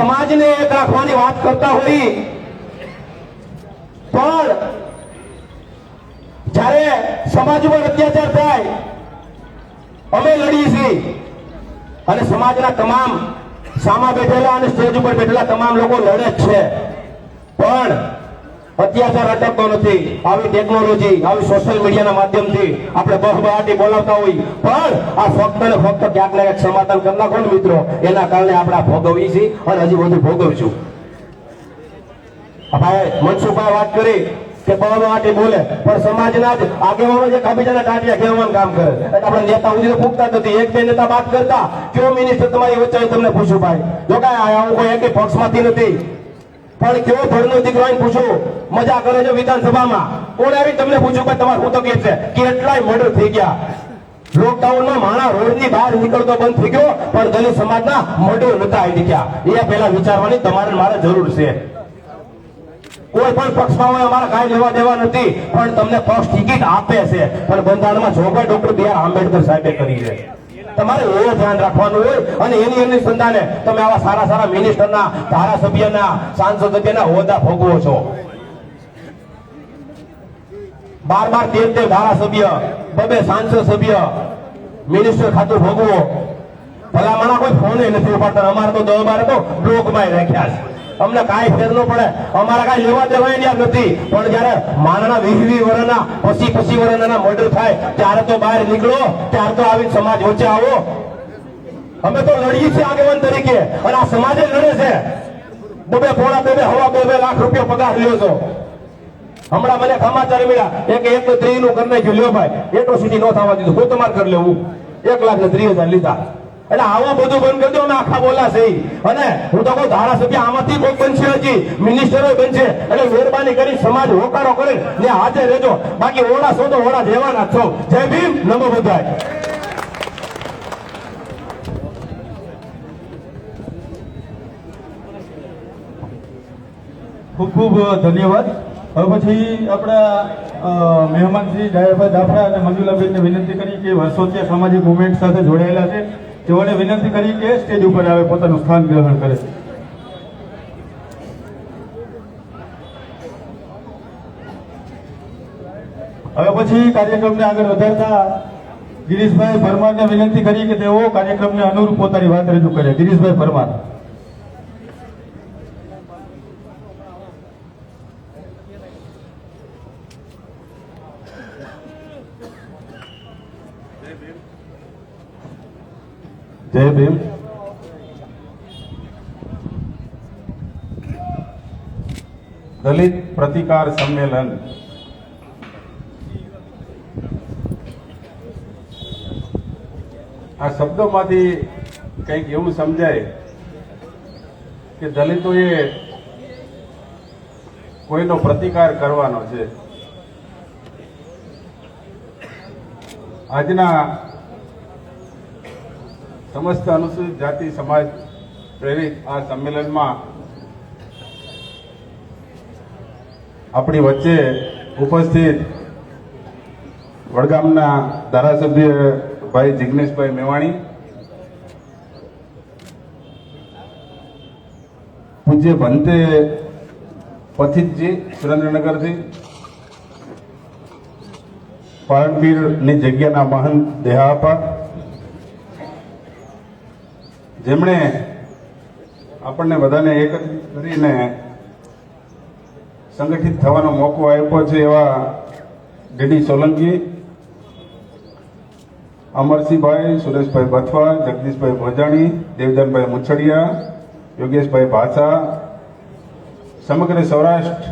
સમાજને એક રાખવાની વાત કરતા હોઈ, પણ જ્યારે સમાજ ઉપર અત્યાચાર થાય અમે લડીએ છીએ અને સમાજના તમામ સામા બેઠેલા અને સ્ટેજ ઉપર બેઠેલા તમામ લોકો લડે જ છે, પણ અત્યાચાર અટકતો નથી. આવી ટેકનોલોજી, આવી સોશિયલ મીડિયાના માધ્યમથી આપણે બહબહાટી બોલાવતા હોય, પણ આ ફક્ત ને ફક્ત ક્યાંક ને ક્યાંક સમાધાન કરી નાખો ને મિત્રો, એના કારણે આપણે ભોગવીએ છીએ અને હજી બધું ભોગવશું. ભાઈ મનસુખભાઈ વાત કરી કે બહબહાટી બોલે, પણ સમાજના જ આગેવાનો જે કાબીજાના ટાટિયા કહેવાનું કામ કરે, એટલે આપણે નેતા સુધી પૂછતા નથી. એક બે નેતા વાત કરતા, કયો મિનિસ્ટર તમારી વચ્ચે તમને પૂછ્યું ભાઈ, જો કાંઈ હું કોઈ એક પક્ષમાંથી નથી, પણ કેવો ભરનો દીકરો આવીને પૂછો, મજા કરે છે વિધાનસભામાં, કોણ આવી તમને પૂછ્યું કે તમારે શું તકલીફ છે? કેટલાય મર્ડર થઈ ગયા. લોકડાઉનમાં માણા રોડની બહાર નીકળતો બંધ થઈ ગયો, પણ દલિત સમાજના મર્ડર નતા આવી ગયા. એ પહેલા વિચારવાની તમારે મારે જરૂર છે. કોઈ પણ પક્ષમાં હોય, અમારા કાંઈ લેવા દેવા નથી, પણ તમને પક્ષ ટિકિટ આપે છે, પણ બંધારણમાં જોગવાઈ ડોક્ટર બી આર આંબેડકર સાહેબે કરી છે. તમારે એ ધ્યાન રાખવાનું હોય અને એની સંતાને તમે આવા સારા સારા મિનિસ્ટરના, ધારાસભ્યના, સાંસદના હોદ્દા ભોગવો છો. 12 13 ધારાસભ્ય, 2 સાંસદ સભ્ય, મિનિસ્ટર ખાતું ભોગવો. ભલામણા કોઈ ફોને નથી ઉપાડતા. અમારે તો 10-12 તો બ્લોકમાં રાખ્યા છે. અમને કાંઈ ફેર ન પડે, અમારા કાંઈ લેવા દેવા નથી, પણ જયારે માનના 20 વર્ષના 25 વર્ષના મર્ડર થાય ત્યારે તો બહાર નીકળો, ત્યારે તો આવી સમાજ વચ્ચે આવો. અમે તો લડીએ છીએ આગેવાન તરીકે અને આ સમાજે લડે છે. 2 પોણા 2 લાખ રૂપિયા પગાર લ્યો છો. હમણાં મને સમાચાર મળ્યા એક સ્ત્રીનું કરી નાખ્યું. લ્યો ભાઈ, એટ્રોસિટી ન થવા દીધું, હું તમારે કરી લેવું. 1,30,000 લીધા. એટલે આવું બધું બંધ કરી દો. અમે આખા બોલા છે અને હું તો કહું ધારાસભ્ય આમાંથી કોઈ બનશે, હજી મિનિસ્ટરો બનશે. એટલે મહેરબાની કરી સમાજ હોકારો કરે ને હાજર રહેજો. બાકી ઓળા છો તો ઓળા રહેવાના છો. જય ભીમ, નમો બુદ્ધાય. ખૂબ ખૂબ ધન્યવાદ. હવે પછી આપણા મહેમાન શ્રી ડાયરભાઈ દાફડા અને મંજુલાબેનને વિનંતી કરી કે વર્ષોથી સામાજિક મુવમેન્ટ સાથે જોડાયેલા છે, તેઓને વિનંતી કરી કે સ્ટેજ ઉપર આવે, પોતાનું સ્થાન ગ્રહણ કરે. હવે પછી કાર્યક્રમને આગળ વધારતા ગિરીશભાઈ પરમારને વિનંતી કરી કે તેઓ કાર્યક્રમને અનુરૂપ પોતાની વાત રજૂ કરે. ગિરીશભાઈ પરમાર. જય ભીમ. દલિત પ્રતિકાર સંમેલન આ શબ્દોમાંથી કંઈક એવું સમજાય કે દલિતોએ કોઈનો પ્રતિકાર કરવાનો છે. આજના સમસ્ત અનુસૂચિત જાતિ સમાજ પ્રેરિત આ સંમેલનમાં આપણી વચ્ચે ઉપસ્થિત વડગામના ધારાસભ્ય ભાઈ જિગ્નેશભાઈ મેવાણી, પૂજ્ય ભંતે પથિતજી સુરેન્દ્રનગરથી, પારણપીરની જગ્યાના મહંત દેહાપા, જેમણે આપણને બધાને એકત્રિત કરીને સંગઠિત થવાનો મોકો આપ્યો છે, એવા ડીડી સોલંકી, અમરસિંહભાઈ, સુરેશભાઈ બથવા, જગદીશભાઈ ભોજાણી, દેવદાનભાઈ મુછડિયા, યોગેશભાઈ ભાષા, સમગ્ર સૌરાષ્ટ્ર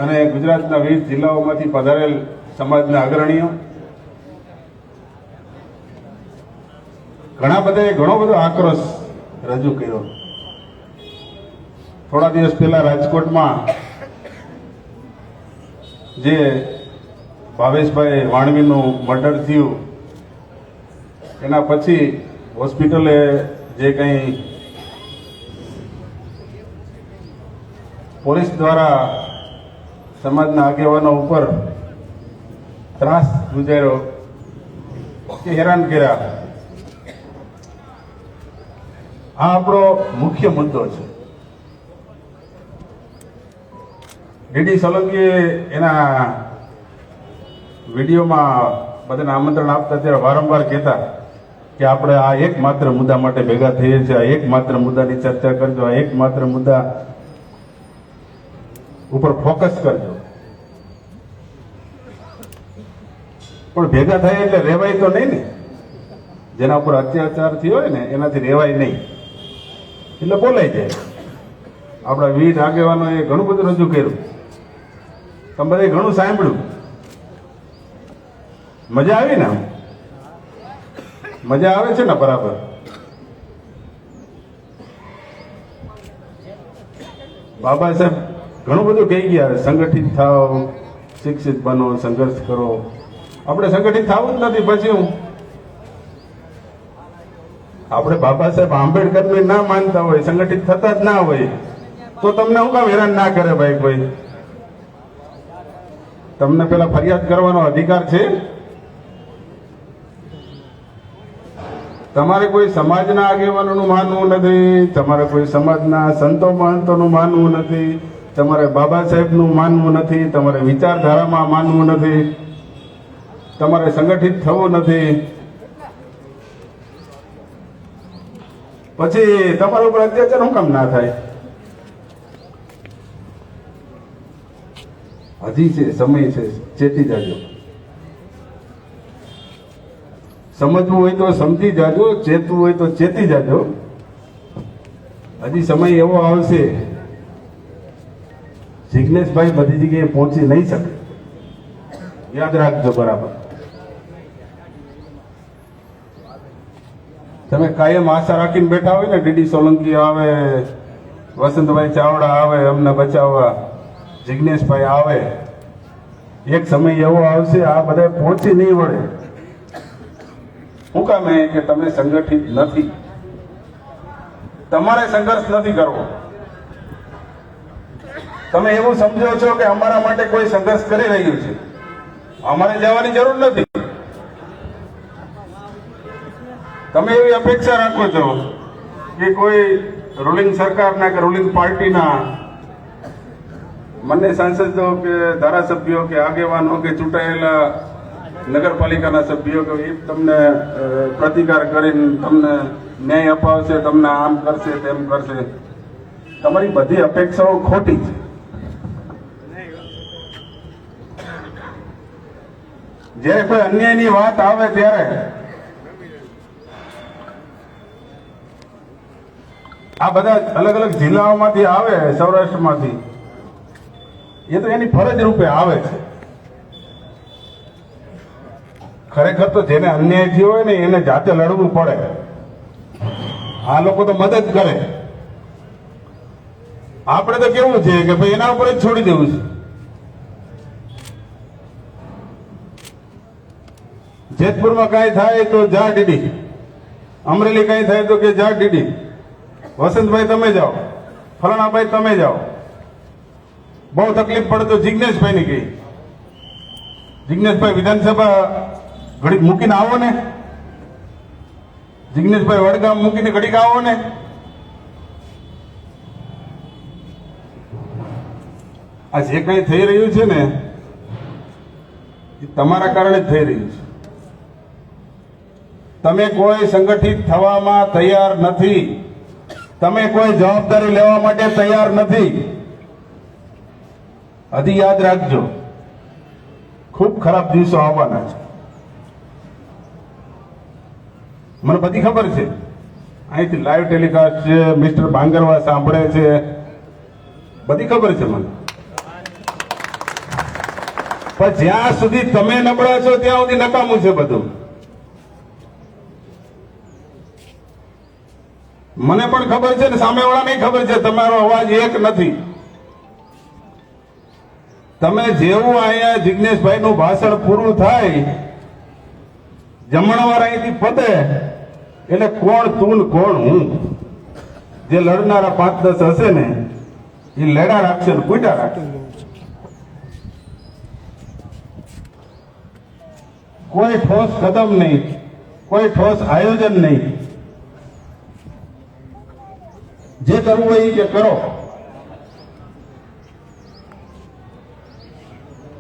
અને ગુજરાતના વિવિધ જિલ્લાઓમાંથી પધારેલ સમાજના અગ્રણીઓ, ઘણો બધો આક્રોશ રજૂ કર્યો. થોડા દિવસ પહેલા રાજકોટમાં જે ભાવેશભાઈ વાણવીનું મર્ડર થયું એના પછી હોસ્પિટલે જે કંઈ પોલીસ દ્વારા સમાજના આગેવાનો ઉપર ત્રાસ ગુજાર્યો કે હેરાન કર્યા, આ આપણો મુખ્ય મુદ્દો છે. ડીડી સોલંકીએ એના વિડીયોમાં બધાને આમંત્રણ આપતા ત્યારે વારંવાર કહેતા કે આપણે આ એકમાત્ર મુદ્દા માટે ભેગા થઈએ છીએ, આ એકમાત્ર મુદ્દાની ચર્ચા કરજો, આ એકમાત્ર મુદ્દા ઉપર ફોકસ કરજો. પણ ભેગા થાય એટલે રેવાય તો નહીં ને. જેના ઉપર અત્યાચાર થયો હોય ને એનાથી રેવાય નહીં, એટલે બોલાઈ જાય. આપણા વીર આગેવાનોએ ઘણું બધું રજૂ કર્યું, તમે બધે ઘણું સાંભળ્યું. મજા આવી ને? મજા આવે છે ને? બરાબર. બાબા સાહેબ ઘણું બધું કહી ગયા, સંગઠિત થાવ, શિક્ષિત બનો, સંઘર્ષ કરો. આપણે સંગઠિત થવું જ નથી. પછી હું આપણે બાબા સાહેબ આંબેડકરને ના માનતા હોય, સંગઠિત થતા જ ના હોય, તો તમને હું કામ હેરાન ના કરે ભાઈ કોઈ? તમને પેલા ફરિયાદ કરવાનો અધિકાર છે. તમારે કોઈ સમાજના આગેવાનોનું માનવું નથી, તમારે કોઈ સમાજના સંતો મહંતોનું માનવું નથી, તમારે બાબા સાહેબનું માનવું નથી, તમારે વિચારધારામાં માનવું નથી, તમારે સંગઠિત થવું નથી. પછી તમારા ઉપર અત્યાચાર શું કામ ના થાય? હજી છે, સમય છે, ચેતી જાજો. સમજવું હોય તો સમજી જાજો, ચેતવું હોય તો ચેતી જાજો. હજી સમય એવો આવશે, જિજ્ઞેશભાઈ બધી જગ્યાએ પહોંચી નહીં શકે, યાદ રાખજો. બરાબર. તમે કાયમ આશા રાખીને બેઠા હોય ને, ડીડી સોલંકી આવે, વસંતભાઈ ચાવડા આવે અમને બચાવવા, જિજ્ઞેશભાઈ આવે, એક સમય એવો આવશે આ બધા પહોંચી નહીં વળે. શું કામ? કે તમે સંગઠિત નથી, તમારે સંઘર્ષ નથી કરવો. તમે એવું સમજો છો કે અમારા માટે કોઈ સંઘર્ષ કરી રહ્યું છે, અમારે જવાની જરૂર નથી. તમે એવી અપેક્ષા રાખો છો કે કોઈ રૂલિંગ સરકારના કે રૂલિંગ પાર્ટીના મને સાંસદો કે ધારાસભ્યો કે આગેવાનો કે ચૂંટાયેલા નગરપાલિકાના સભ્યો કે એ તમને પ્રતિકાર કરીને તમને ન્યાય અપાવશે, તમને આમ કરશે, તેમ કરશે. તમારી બધી અપેક્ષાઓ ખોટી છે. જ્યારે કોઈ અન્યાયની વાત આવે ત્યારે આ બધા અલગ અલગ જિલ્લાઓમાંથી આવે, સૌરાષ્ટ્રમાંથી, એ તો એની ફરજ રૂપે આવે છે. ખરેખર તો જેને અન્યાય થયો હોય ને એને જાતે લડવું પડે. આ લોકો તો મદદ કરે. આપણે તો કેવું છે કે ભાઈ એના ઉપર જ છોડી દેવું છે. જેતપુરમાં કાંઈ થાય તો જા ડીડી, અમરેલી કાંઈ થાય તો કે જા ડીડી, વસંતભાઈ તમે જાઓ, ફલાણાભાઈ તમે જાઓ. બહુ તકલીફ પડે તો જિજ્ઞેશભાઈ ની કહી, જિજ્ઞેશભાઈ વિધાનસભા ઘડીક મૂકીને આવો ને, જિજ્ઞેશભાઈ વડગામ મૂકીને ઘડીક આવો ને. આ જે કંઈ થઈ રહ્યું છે ને એ તમારા કારણે જ થઈ રહ્યું છે. તમે કોઈ સંગઠિત થવામાં તૈયાર નથી, તમે કોઈ જવાબદારી લેવા માટે તૈયાર નથી. હજી યાદ રાખજો, ખૂબ ખરાબ દિવસો આવવાના છે. મને બધી ખબર છે, અહીંથી લાઈવ ટેલિકાસ્ટ છે, મિસ્ટર બાંગરવા સાંભળે છે, બધી ખબર છે મને. પણ જ્યાં સુધી તમે નબળા છો ત્યાં સુધી નકામું છે બધું. મને પણ ખબર છે ને સામેવાળાને ખબર છે, તમારો અવાજ એક નથી. તમે જેવું અહીંયા જિજ્ઞેશભાઈ નું ભાષણ પૂરું થાય, જમણવાર અહીંથી પતે એટલે કોણ તું ને કોણ હું, જે લડનારા 5-10 હશે ને એ લડા રાખશે ને પૂટા રાખશે. કોઈ ઠોસ કદમ નહીં, કોઈ ઠોસ આયોજન નહીં. જે કરવું હોય એ કરો.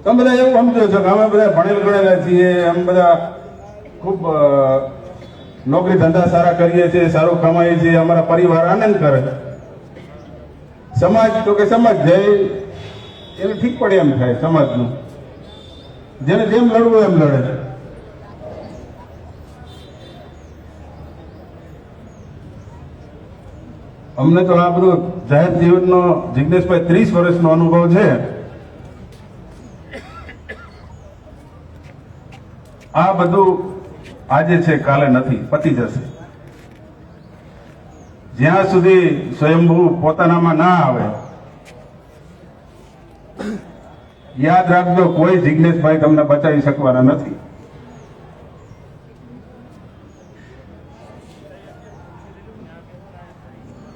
તમે બધા એવું સમજો છો કે અમે બધા ભણેલ ગણેલા છીએ, અમે બધા ખૂબ નોકરી ધંધા સારા કરીએ છીએ, સારું કમાઈએ છીએ, અમારા પરિવાર આનંદ કરે. સમાજ તો કે સમાજ જાય એને ઠીક પડે એમ થાય. સમાજનું જેને જેમ લડવું એમ લડે. અમને તો આ બધું જાહેર જીવનનો જિજ્ઞેશભાઈ 30 વર્ષનો અનુભવ છે. આ બધું આજે છે, કાલે નથી, પતી જશે. જ્યાં સુધી સ્વયંભૂ પોતાનામાં ના આવે, યાદ રાખજો, કોઈ જિજ્ઞેશભાઈ તમને બચાવી શકવાના નથી.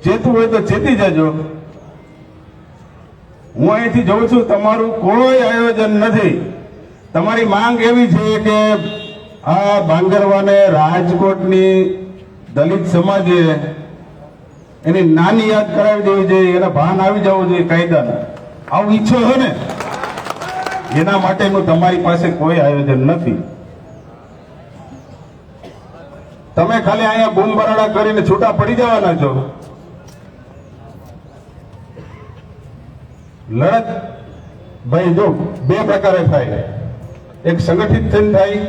ચેતવું હોય તો ચેતી જજો. હું અહીંથી જોઉં છું, તમારું કોઈ આયોજન નથી. તમારી માંગ એવી છે કે આ ભાંગરવાને રાજકોટની દલિત સમાજે એની નાની યાદ કરાવી દેવી જોઈએ, એના ભાન આવી જવું જોઈએ કાયદાનું. આવું ઈચ્છો છો ને, એના માટેનું તમારી પાસે કોઈ આયોજન નથી. તમે ખાલી અહીંયા બૂમ બરાડા કરીને છૂટા પડી જવાના છો. લડત ભાઈ જો બે પ્રકારે થાય, એક સંગઠિત થઈને થાય,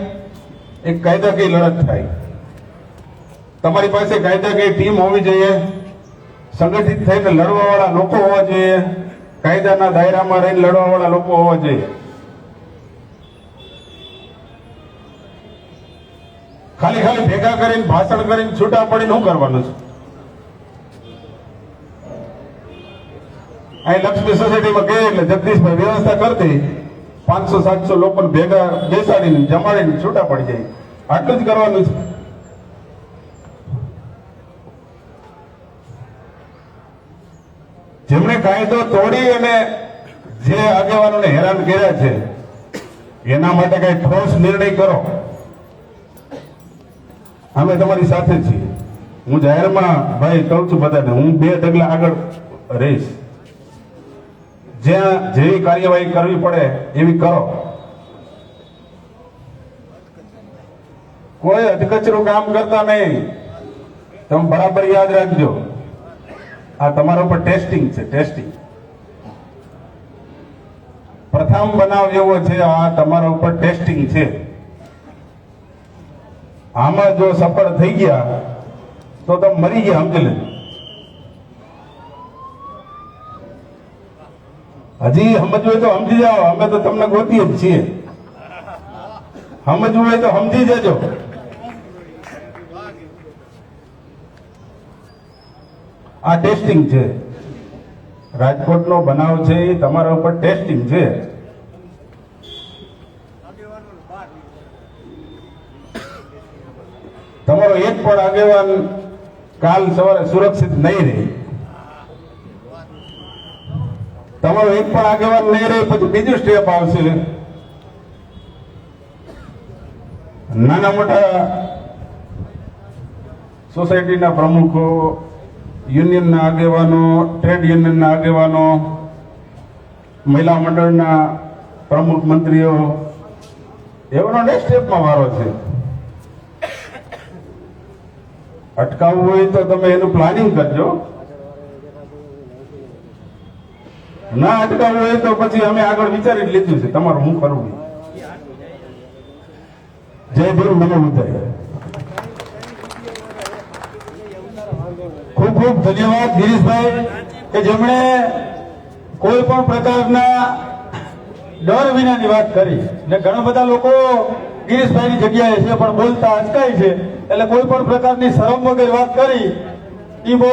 એક કાયદાકીય લડત થાય. તમારી પાસે કાયદાકીય ટીમ હોવી જોઈએ, સંગઠિત થઈને લડવા વાળા લોકો હોવા જોઈએ, કાયદાના દાયરામાં રહીને લડવા વાળા લોકો હોવા જોઈએ. ખાલી ખાલી ભેગા કરીને ભાષણ કરીને છૂટા પડીને શું કરવાનું છે? અહીં લક્ષ્મી સોસાયટીમાં ગયે એટલે જગદીશભાઈ વ્યવસ્થા કરતી, 500-700 લોકોને ભેગા બેસાડીને જમાડીને છૂટા પડી જાય. આટલું જ કરવાનું છે. જેમણે કાયદો તોડી અને જે આગેવાનોને હેરાન કર્યા છે એના માટે કઈ ઠોસ નિર્ણય કરો. અમે તમારી સાથે જ છીએ. હું જાહેરમાં ભાઈ કહું છું બધાને, હું 2 ડગલા આગળ રહીશ. જ્યાં જેવી કાર્યવાહી કરવી પડે એવી કરો. કોઈ અધકચરું કામ કરતા નહીં. તમે બરાબર યાદ રાખજો, આ તમારા ઉપર ટેસ્ટિંગ છે. ટેસ્ટિંગ પ્રથમ બનાવ એવો છે, આ તમારા ઉપર ટેસ્ટિંગ છે. આમાં જો સફળ થઈ ગયા તો તમે મરી ગયા, સમજી લેજો. હજી સમજવું હોય તો સમજી જાઓ, અમે તો તમને ગોતીએ જ છીએ. સમજવું હોય તો સમજી જજો. આ ટેસ્ટિંગ છે. રાજકોટનો બનાવ છે, એ તમારા ઉપર ટેસ્ટિંગ છે. તમારો એક પણ આગેવાન કાલ સવારે સુરક્ષિત નહીં રહે. તમારો એક પણ આગેવાન નહીં રહે, પછી બીજું સ્ટેપ આવશે. નાના મોટા સોસાયટીના પ્રમુખો, યુનિયનના આગેવાનો, ટ્રેડ યુનિયનના આગેવાનો, મહિલા મંડળના પ્રમુખ મંત્રીઓ, એવાનો નેક્સ્ટ સ્ટેપમાં વારો છે. અટકાવવું હોય તો તમે એનું પ્લાનિંગ કરજો. ના અટકાવવું હોય તો પછી અમે આગળ વિચારી જ લીધું છે તમારું શું કરવું. જય ભીમ, મને ઉદય. ખૂબ ખૂબ ધન્યવાદ ગિરીશભાઈ, કે જેમણે કોઈ પણ પ્રકારના ડર વિનાની વાત કરી. ને ઘણા બધા લોકો ગિરીશભાઈની જગ્યાએ છે પણ બોલતા અટકાય છે, એટલે કોઈ પણ પ્રકારની શરમ વગર વાત કરી એ બહુ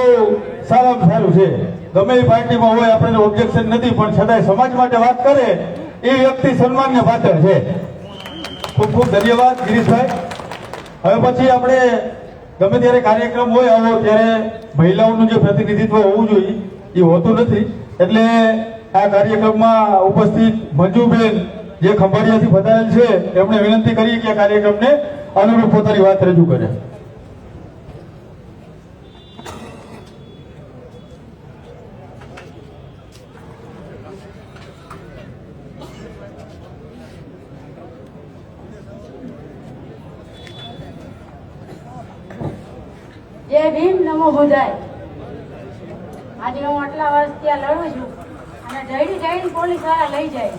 સારામાં સારું છે. ગમે એ પાર્ટીમાં હોય, આપણે ઓબ્જેક્શન નથી, પણ છતાંય સમાજ માટે વાત કરે એ વ્યક્તિ સન્માનને પાત્ર છે. ખૂબ ખૂબ ધન્યવાદ ગિરીશભાઈ. હવે પછી આપણે ગમે ત્યારે કાર્યક્રમ હોય આવો ત્યારે મહિલાઓનું જે પ્રતિનિધિત્વ હોવું જોઈએ એ હોતું નથી. એટલે આ કાર્યક્રમમાં ઉપસ્થિત મંજુબેન જે ખંભાળિયાથી પધારેલ છે, એમણે વિનંતી કરી કે આ કાર્યક્રમને અનુરૂપ પોતાની વાત રજૂ કરે. જય ભીમ નમો બુધાય. આજે હું આટલા વર્ષ ત્યાં લડું છું અને જઈને જઈને પોલીસ વાળા લઈ જાય.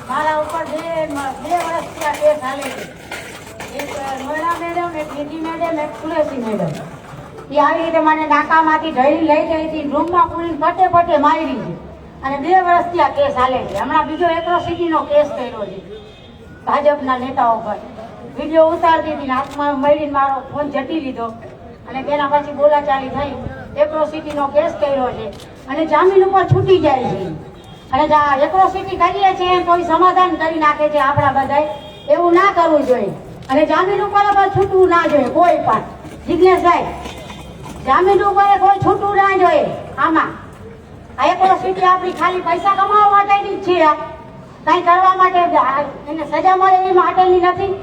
મારા ઉપર બે વર્ષ ત્યાં કેસ હાલે છે. એક નોયડા મેડમ, એક નીતિ મેડમ, એક સુરેશી મેડમ. એ આવી રીતે મને નાકામાંથી ઢળી લઈ ગઈ હતી, રૂમમાં પૂરી પટે મારી છે અને 2 વર્ષ ત્યાં કેસ હાલે છે. હમણાં બીજો એટ્રોસિટીનો કેસ કર્યો છે ભાજપના નેતાઓ પર. વિડીયો ઉતારતી હતી, હાથમાં મળીને મારો ફોન ઝટી લીધો અને તેના પછી બોલાચાલી થઈ. એટ્રોસિટીનો કેસ કર્યો છે અને જામીન ઉપર છૂટી જાય છે. અને એટ્રોસિટી કરીએ છીએ કોઈ સમાધાન કરી નાખે છે આપણા બધાય. એવું ના કરવું જોઈએ અને જામીન ઉપર પણ છૂટવું ના જોઈએ કોઈ પણ. જિજ્ઞેશભાઈ, જામીન ઉપર કોઈ છૂટવું ના જોઈએ. આમાં આ એટ્રોસિટી આપણી ખાલી પૈસા કમાવા માટેની જ છે. કંઈ કરવા માટે એને સજા મળે એ માટેની નથી.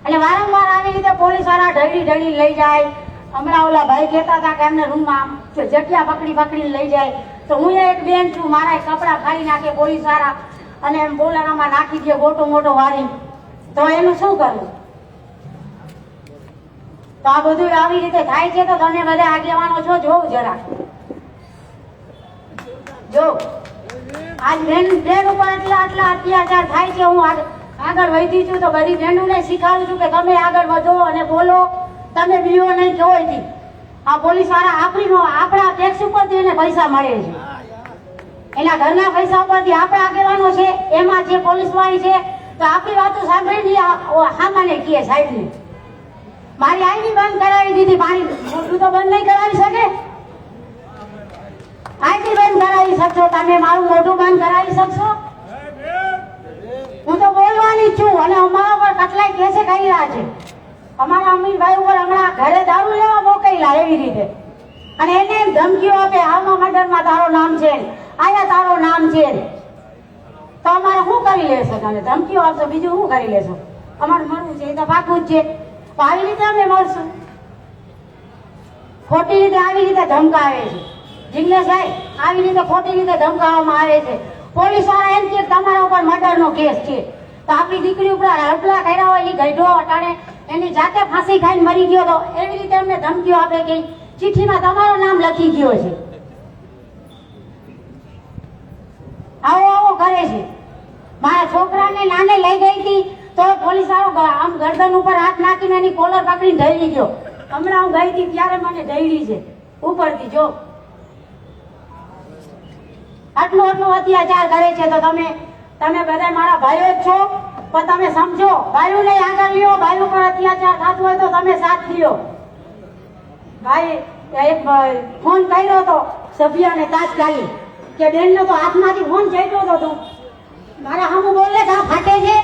અને વારંવાર આવી રીતે પોલીસ વાળા ઢળી લઈ જાય. હમણાં ઓલા ભાઈ કહેતા હતા કે એમને રૂમમાં જગ્યા પકડીને લઈ જાય. તો હું એક બેન છું, મારા કપડાં ફાડી નાખે પોલીસ વાળા અને એમ બોલાણામાં નાખી દે મોટો વાળી. તો એનું શું કરવું? તો આ બધું આવી રીતે થાય છે. તો તમે બધા આગેવાનો છો, જોવ જરા જો આજ બેન ઉપર આટલા અત્યાચાર થાય છે. હું આગળ વધી છું તો બધી બહેનોને શીખવાડું છું કે તમે આગળ વધો અને બોલો, તમે બીઓ નહીં જોઈતી. આ પોલીસ વાળા આપણા ટેક્સ ઉપરથી એને પૈસા મળે છે, એના ઘરના પૈસા ઉપરથી આપણા આગેવાનો છે, એમાં જે પોલીસ વાળી છે. તો આપણી વાતો સાંભળીને સામાન્ય કીએ સાહેબને મારી આઈડી બંધ કરાવી દીધી. પાણી મોટું તો બંધ નહીં કરાવી શકે. આઈડી બંધ કરાવી શકશો તમે, મારું મોઢું બંધ કરાવી શકશો? હું તો બોલવાની છું. અને અમારા પર કેટલાય કેસે કર્યા છે. અમારા અમીરભાઈ ઉપર હમણાં ઘરે દારૂ લેવા મોકલ્યા એવી રીતે અને એને એમ ધમકીઓ આપે, આમાં મર્ડરમાં તારો નામ છે, આયા તારો નામ છે. તો અમારે શું કરી લેશો? તમે ધમકીઓ આપશો, બીજું શું કરી લેશો? અમારે મરવું છે એ તો પાકું જ છે. તો આવી રીતે અમે મળશું. ખોટી રીતે આવી રીતે ધમકાવે છે જિગ્નેશભાઈ, આવી રીતે ખોટી રીતે ધમકાવવામાં આવે છે. પોલીસ વાળા એમ કે તમારા ઉપર મર્ડરનો કેસ છે. તો આપણી દીકરી ઉપર હડપલા કર્યા હોય, એ ગઈઢો અટાણે એની જાતે ફાંસી ખાઈને મરી ગયો. તો એવી રીતે અમને ધમકીઓ આપે કે ચિઠ્ઠીમાં તમારું નામ લખી ગયો છે. આવો કરે છે. મારા છોકરાને નાને લઈ ગઈ હતી તો પોલીસ વાળો આમ ગરદન ઉપર હાથ નાખીને એની કોલર પકડીને ઢળી ગયો. હમણાં હું ગઈ હતી ત્યારે મને ઢળી છે ઉપરથી. જો આટલું અત્યાચાર કરે છે. તો તમે બધા મારા ભાઈઓ જ છો, પણ તમે સમજો, ભાઈઓ નહીં આગળ લ્યો. ભાઈઓ પર અત્યાચાર થતું હોય તો તમે સાથ લ્યો. ભાઈ એક ફોન કર્યો હતો સભ્યને તાત્કાલિક કે બેનનો તો હાથમાંથી ફોન જઈતો હતો. તું મારા સામું બોલે તો ફાટે છે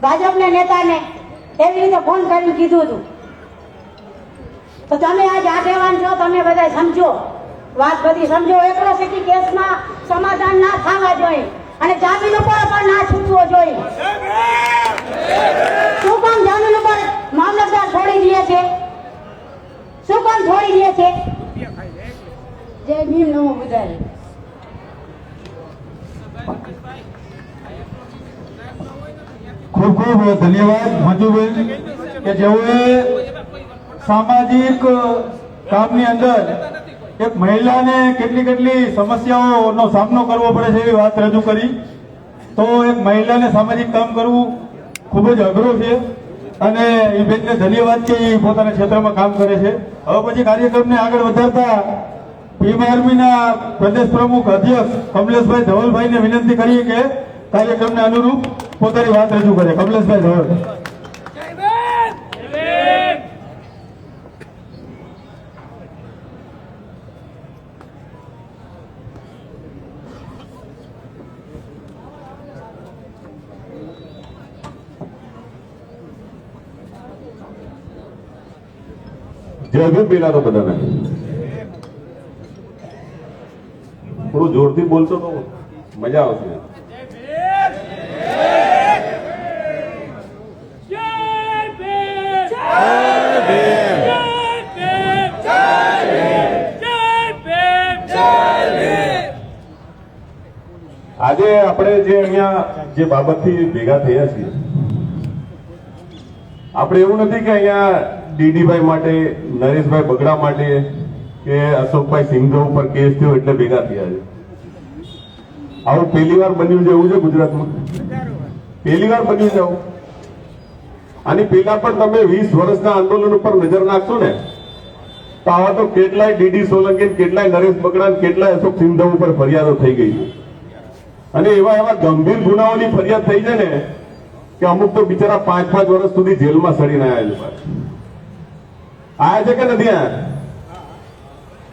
ભાજપના નેતાને એવી રીતે ફોન કરીને કીધું હતું. તો તમે આજ આગેવાન છો, તમે બધા સમજો, વાત બધી સમજો. એટ્રોસિટી કેસમાં સમાધાન ના થવા જોઈએ અને જામીન ઉપર પણ ના છૂટવો જોઈએ. શું કામ જામીન ઉપર મામલતદાર છોડી દે છે? શું કામ છોડી દે છે? જય ભીમ નમો બુધાય. ખૂબ ખૂબ ધન્યવાદ મંજુબેન કે જેઓએ સામાજિક કામની અંદર એક મહિલાને કેટલી સમસ્યાઓનો સામનો કરવો પડે છે એવી વાત રજૂ કરી. તો એક મહિલાને સામાજિક કામ કરવું ખૂબ જ અઘરું છે અને એ બેનને ધન્યવાદ કે એ પોતાના ક્ષેત્રમાં કામ કરે છે. હવે પછી કાર્યક્રમને આગળ વધારતા ભીમ આર્મીના પ્રદેશ પ્રમુખ અધ્યક્ષ કમલેશભાઈ ધવલભાઈને વિનંતી કરીએ કે કાર્યક્રમને અનુરૂપ પોતાની વાત રજૂ કરે. કમલેશભાઈ ધવલ. જય ભીમ પેલા તો બધાને થોડું જોરથી બોલશો તો મજા આવશે. આજે આપણે જે અહીંયા જે બાબતથી ભેગા થયા છીએ, આપણે એવું નથી કે અહીંયા ડીડીભાઈ માટે, નરેશભાઈ બગડા માટે કે અશોકભાઈ સિંઘ ઉપર કેસ થયો એટલે ભેગા થયા છે. આવું પહેલી વાર બન્યું છે એવું છે ગુજરાતમાં? પહેલી વાર બન્યું છે આવું? આની પહેલા પણ તમે 20 વર્ષના આંદોલન ઉપર નજર નાખશો ને તો આવા તો કેટલાય ડીડી સોલંકી, કેટલાય નરેશ બગડા, કેટલાય અશોક સિંઘ ઉપર ફરિયાદો થઈ ગઈ છે. અને એવા એવા ગંભીર ગુનાઓની ફરિયાદ થઈ છે ને કે અમુક તો બિચારા 5-5 વર્ષ સુધી જેલમાં સડીને આવ્યા છે. આયા છે કે નથી આયા?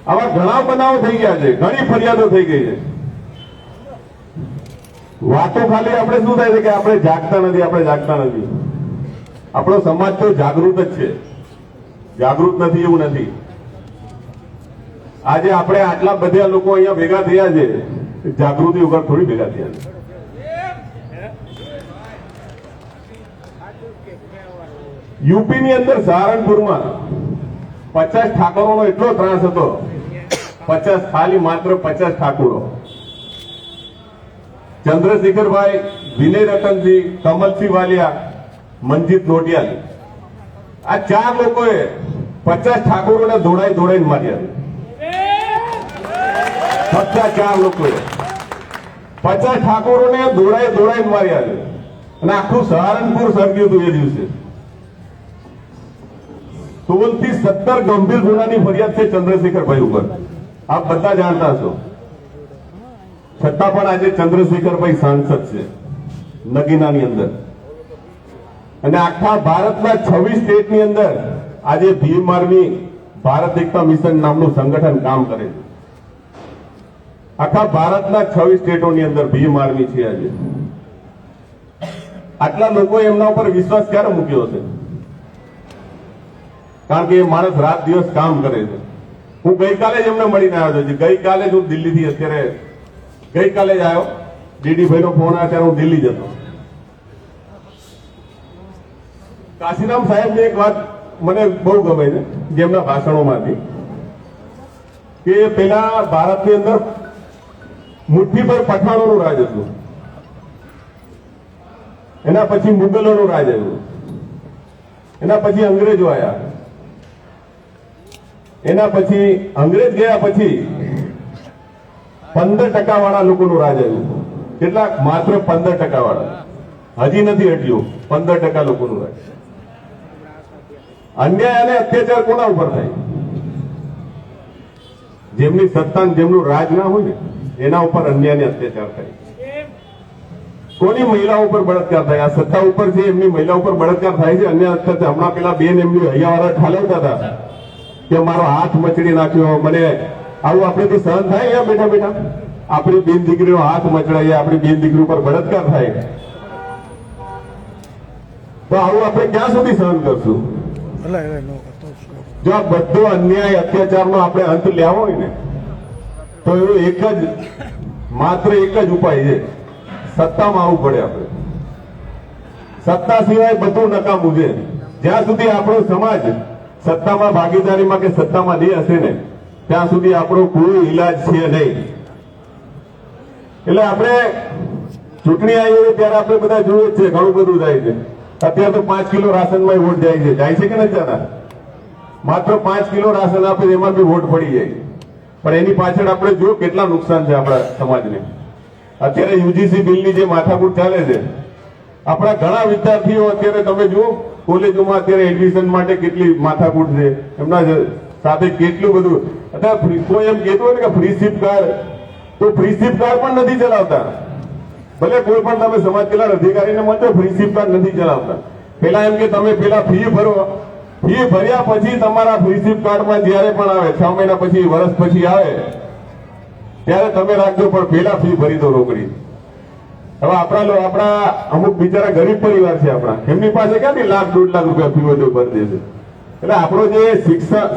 આવા ઘણા બનાવો થઈ ગયા છે, ઘણી ફરિયાદો થઈ ગઈ છે. વાતો ખાલી આપણે શું થાય છે કે આપણે જાગતા નથી, આપણે જાગતા નથી. આપણો સમાજ તો જાગૃત જ છે, જાગૃત નથી એવું નથી. આજે આપણે આટલા બધા લોકો અહીંયા ભેગા થયા છે, જાગૃતિ વગર થોડી ભેગા થયા છે. યુપી ની અંદર સહારનપુરમાં 50 ઠાકોરોનો એટલો ત્રાસ હતો, 50 ખાલી માત્ર 50 ઠાકોરો. ચંદ્રશેખરભાઈ, વિનય રતનસિંહ, કમલસિંહ વાલિયા, મનજીત નોટિયાલ, આ 4 લોકોએ 50 ઠાકોરોને દોડાઈને માર્યા. ફક્ત 4 લોકોએ 50 ઠાકોરોને દોડાઈને માર્યા છે. અને આખું સહારનપુર સળગ્યું હતું એ દિવસે. 16 થી 17 ગંભીર ગુનાની ફરિયાદ છે ચંદ્રશેખરભાઈ ઉપર, આપ બધા જાણતા છો. છતાં પણ આજે ચંદ્રશેખરભાઈ સાંસદ છે નગીનાની અંદર. અને આખા ભારતના 26 સ્ટેટની અંદર આજે ભીમ આર્મી ભારત એકતા મિશન નામનું સંગઠન કામ કરે છે. આખા ભારતના 26 સ્ટેટોની અંદર ભીમ આર્મી છે આજે. આટલા લોકોએ એમના ઉપર વિશ્વાસ ક્યારે મૂક્યો છે? કારણ કે એ માણસ રાત દિવસ કામ કરે છે. હું ગઈકાલે જ એમને મળીને આવ્યો છું. ગઈકાલે જ હું દિલ્હીથી અત્યારે ગઈકાલે જ આવ્યો. ડીડીભાઈ નો ફોન આવ્યો ત્યારે હું દિલ્હી જતો. કાશીરામ સાહેબની એક વાત મને બહુ ગમે છે જેમના ભાષણોમાંથી, કે પેલા ભારતની અંદર મુઠ્ઠીભર પઠાણોનું રાજ હતું, એના પછી મુગલોનું રાજ આવ્યું, એના પછી અંગ્રેજો આવ્યા, એના પછી અંગ્રેજ ગયા પછી 15% વાળા લોકોનું રાજ આવ્યું. કેટલાક? માત્ર 15% વાળા. હજી નથી હટ્યું 15% લોકોનું રાજ. અન્યાય અને અત્યાચાર કોના ઉપર થાય? જેમની સત્તા, જેમનું રાજ ના હોય ને એના ઉપર અન્યાય અને અત્યાચાર થાય. કોની મહિલાઓ ઉપર બળાત્કાર થાય? આ સત્તા ઉપર છે એમની મહિલા ઉપર બળાત્કાર થાય છે, અન્ય અત્યાચાર. હમણાં પેલા બેન એમની હૈયાવાળા ઠાલવતા હતા કે મારો હાથ મચડી નાખ્યો, મને આવું આપણેથી સહન થાય? અહીંયા બેઠા બેઠા આપણી બેન દીકરીનો હાથ મચડાય, આપણી બેન દીકરી ઉપર બળાત્કાર થાય, તો આવું આપણે ક્યાં સુધી સહન કરશું? જો આ બધો અન્યાય અત્યાચારનો આપણે અંત લાવવો હોય ને તો એનો માત્ર એક જ ઉપાય છે, સત્તામાં આવવું પડે. આપણે સત્તા સિવાય બધું નકામું છે. જ્યાં સુધી આપણો સમાજ સત્તામાં ભાગીદારીમાં કે સત્તામાં નહીં હશે ને ત્યાં સુધી આપણો કોઈ ઈલાજ છે નહીં. એટલે આપણે ચૂંટણી આવી હોય ત્યારે આપણે બધા જોઈએ જ છે, ઘણું બધું થાય છે. અત્યારે તો 5 કિલો રાશનમાં વોટ જાય છે કે નથી જતા? માત્ર 5 કિલો રાશન આપે એમાં બી વોટ પડી જાય. પણ એની પાછળ આપણે જો કેટલા નુકસાન છે આપણા સમાજને. અત્યારે યુજીસી બિલની જે માથાકૂટ ચાલે છે, આપણા ઘણા વિદ્યાર્થીઓ અત્યારે તમે જુઓ કોલેજોમાં અત્યારે એડમિશન માટે કેટલી માથાકૂટ છે, એમના સાથે કેટલું બધું. અત્યારે કોઈ એમ કહેતું હોય ને કે ફ્રી સિપ કાર્ડ, તો ફ્રી સિપ કાર્ડ પણ નથી ચલાવતા. ભલે કોઈ પણ તમે સમાજ કલ્યાણ અધિકારીને મળતો, ફ્રી સિપ કાર્ડ નથી ચલાવતા. પેલા એમ કે તમે પેલા ફી ભરો, ફી ભર્યા પછી તમારા ફ્રી સિપ કાર્ડમાં જયારે પણ આવે 6 મહિના પછી, વર્ષ પછી આવે ત્યારે તમે રાખજો, પણ પેલા ફી ભરી દો રોકડી. હવે આપણા અમુક બિચારા ગરીબ પરિવાર છે આપણા, એમની પાસે ક્યાંથી ₹1,00,000-1.5 લાખ ફી વધુ ભરી દેશે. એટલે આપણો જે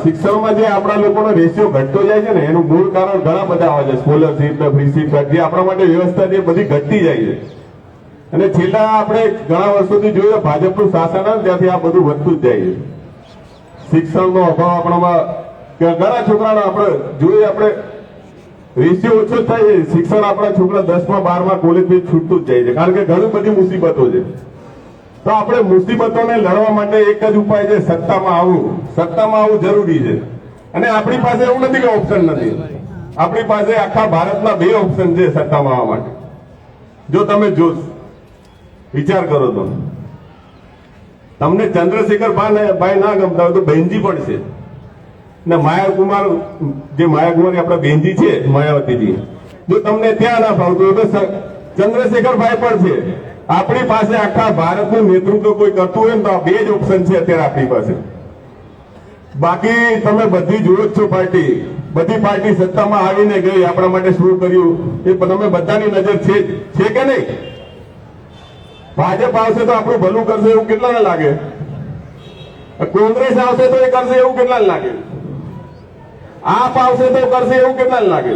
શિક્ષણમાં જે આપણા લોકોનો રેશિયો ઘટતો જાય છે ને એનું મૂળ કારણ ઘણા બધા આવે છે. સ્કોલરશીપ ને ફ્રી સિપ કાર્ડ જે આપણા માટે વ્યવસ્થા જે બધી ઘટતી જાય છે. અને છેલ્લા આપણે ઘણા વર્ષોથી જોયું ભાજપનું શાસન આવે ત્યાંથી આ બધું વધતું જ જાય છે. શિક્ષણનો અભાવ આપણામાં, ઘણા છોકરાનો આપણે જોઈએ, આપણે રેશિયો ઓછો જ થાય છે. શિક્ષણ આપણા છોકરા 10માં 12માં કોલેજથી છૂટતું જ જાય છે, કારણ કે ઘણી બધી મુસીબતો છે. તો આપણે મુસીબતોને લડવા માટે એક જ ઉપાય છે, સત્તામાં આવવું. સત્તામાં આવવું જરૂરી છે. અને આપણી પાસે એવું નથી કે ઓપ્શન નથી. આપણી પાસે આખા ભારતના 2 ઓપ્શન છે સત્તામાં આવવા માટે. જો તમે વિચાર કરો તો તમને ચંદ્રશેખર ભાઈ ના ગમતા હોય તો બેનજી પણ છે ને માયાકુમાર, જે માયાકુમારી આપણા બેનજી છે માયાવતીજી, જો તમને ત્યાં ના ફાવતું હોય તો ચંદ્રશેખરભાઈ પણ છે. આપણી પાસે આખા ભારતનું નેતૃત્વ કોઈ કરતું હોય ને તો આ 2 જ ઓપ્શન છે અત્યારે આપણી પાસે. બાકી તમે બધી જુઓ છો પાર્ટી, બધી પાર્ટી સત્તામાં આવીને ગઈ, આપણા માટે શું કર્યું એ તમે બધાની નજર છે કે નહીં? ભાજપ આવશે તો આપણું ભલું કરશે એવું કેટલાને લાગે? કોંગ્રેસ આવશે તો એ કરશે એવું કેટલાને લાગે? આપ આવશે તો કરશે એવું કેટલાને લાગે?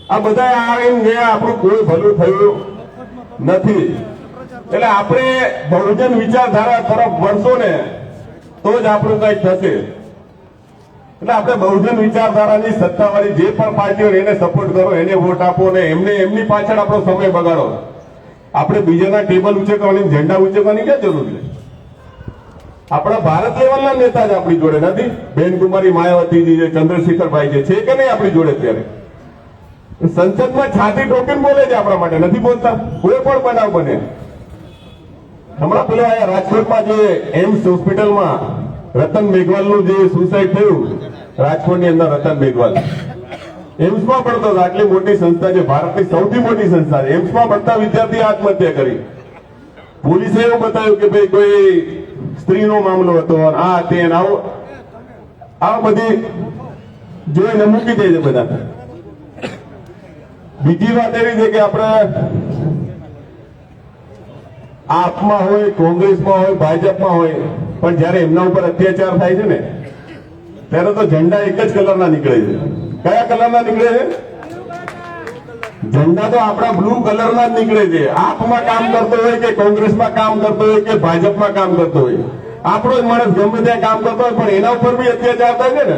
આ બધા આવીને ગયા, આપણું કોઈ ભલું થયું નથી. એટલે આપણે બહુજન વિચારધારા તરફ વળશો ને તો જ આપણું કંઈક થશે. એટલે આપણે બહુજન વિચારધારાની સત્તાવાળી જે પણ પાર્ટીઓ એને સપોર્ટ કરો, એને વોટ આપો ને એમની પાછળ આપણો સમય બગાડો. આપણે બીજાના ટેબલ ઉચકવાની, ઝંડા ઉચકવાની ક્યાં જરૂર છે? આપણા ભારત લેવલના નેતા જ આપણી જોડે નથી. બેનકુમારી માયાવતીજી છે, ચંદ્રશેખરભાઈ છે કે નહીં આપણી જોડે? ત્યારે સંસદમાં છાતી ઠોકીને બોલે છે આપણા માટે, નથી બોલતા. કોઈ પણ બનાવ બને, હમણાં પેલો અહીંયા રાજકોટમાં જે એમ્સ હોસ્પિટલમાં રતન મેઘવાલનું જે સુસાઇડ થયું, રાજકોટની અંદર રતન મેઘવાલ એમ્સમાં ભણતો હતો. આટલી મોટી સંસ્થા છે, ભારતની સૌથી મોટી સંસ્થા છે. એમ્સમાં ભણતા વિદ્યાર્થી આત્મહત્યા કરી. પોલીસે એવું બતાવ્યું કે ભાઈ કોઈ સ્ત્રીનો મામલો હતો, આ તે આ બધી જોઈને મૂકી દે છે બધા. બીજી વાત એવી છે કે આપણે આપમાં હોય, કોંગ્રેસમાં હોય, ભાજપમાં હોય, પણ જયારે એમના ઉપર અત્યાચાર થાય છે ને ત્યારે તો ઝંડા એક જ કલરના નીકળે છે. કયા કલરના નીકળે છે? ઝંડા તો આપણા બ્લુ કલરના જ નીકળે છે. આપમાં કામ કરતો હોય કે કોંગ્રેસમાં કામ કરતો હોય કે ભાજપમાં કામ કરતો હોય, આપણો જ માણસ ગમે ત્યાં કામ કરતો હોય પણ એના ઉપર બી અત્યાચાર થાય છે ને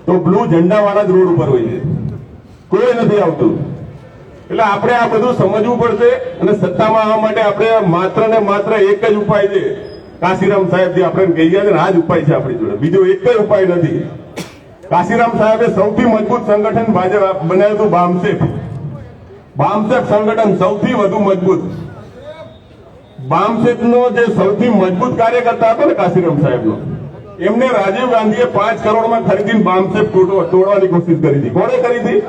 તો બ્લુ ઝંડા વાળા જ રોડ ઉપર હોય છે, કોઈ નથી આવતું. એટલે આપણે આ બધું સમજવું પડશે. અને સત્તામાં આવવા માટે આપણે માત્ર ને માત્ર એક જ ઉપાય છે. કાશીરામ સાહેબ જે આપણે કહી ગયા છે ને, આ જ ઉપાય છે આપણી જોડે, બીજો એક જ ઉપાય નથી. કાશીરામ સાહેબે સૌથી મજબૂત સંગઠન ભાજપ બનાવ્યું હતું, બામસેફ. બામસેફ સંગઠન સૌથી વધુ મજબૂત. બામસેફનો જે સૌથી મજબૂત કાર્યકર્તા હતો ને કાશીરામ સાહેબનો, એમને રાજીવ ગાંધીએ 5 કરોડમાં ખરીદીને બામસેફ તોડવાની કોશિશ કરી હતી. કોણે કરી હતી?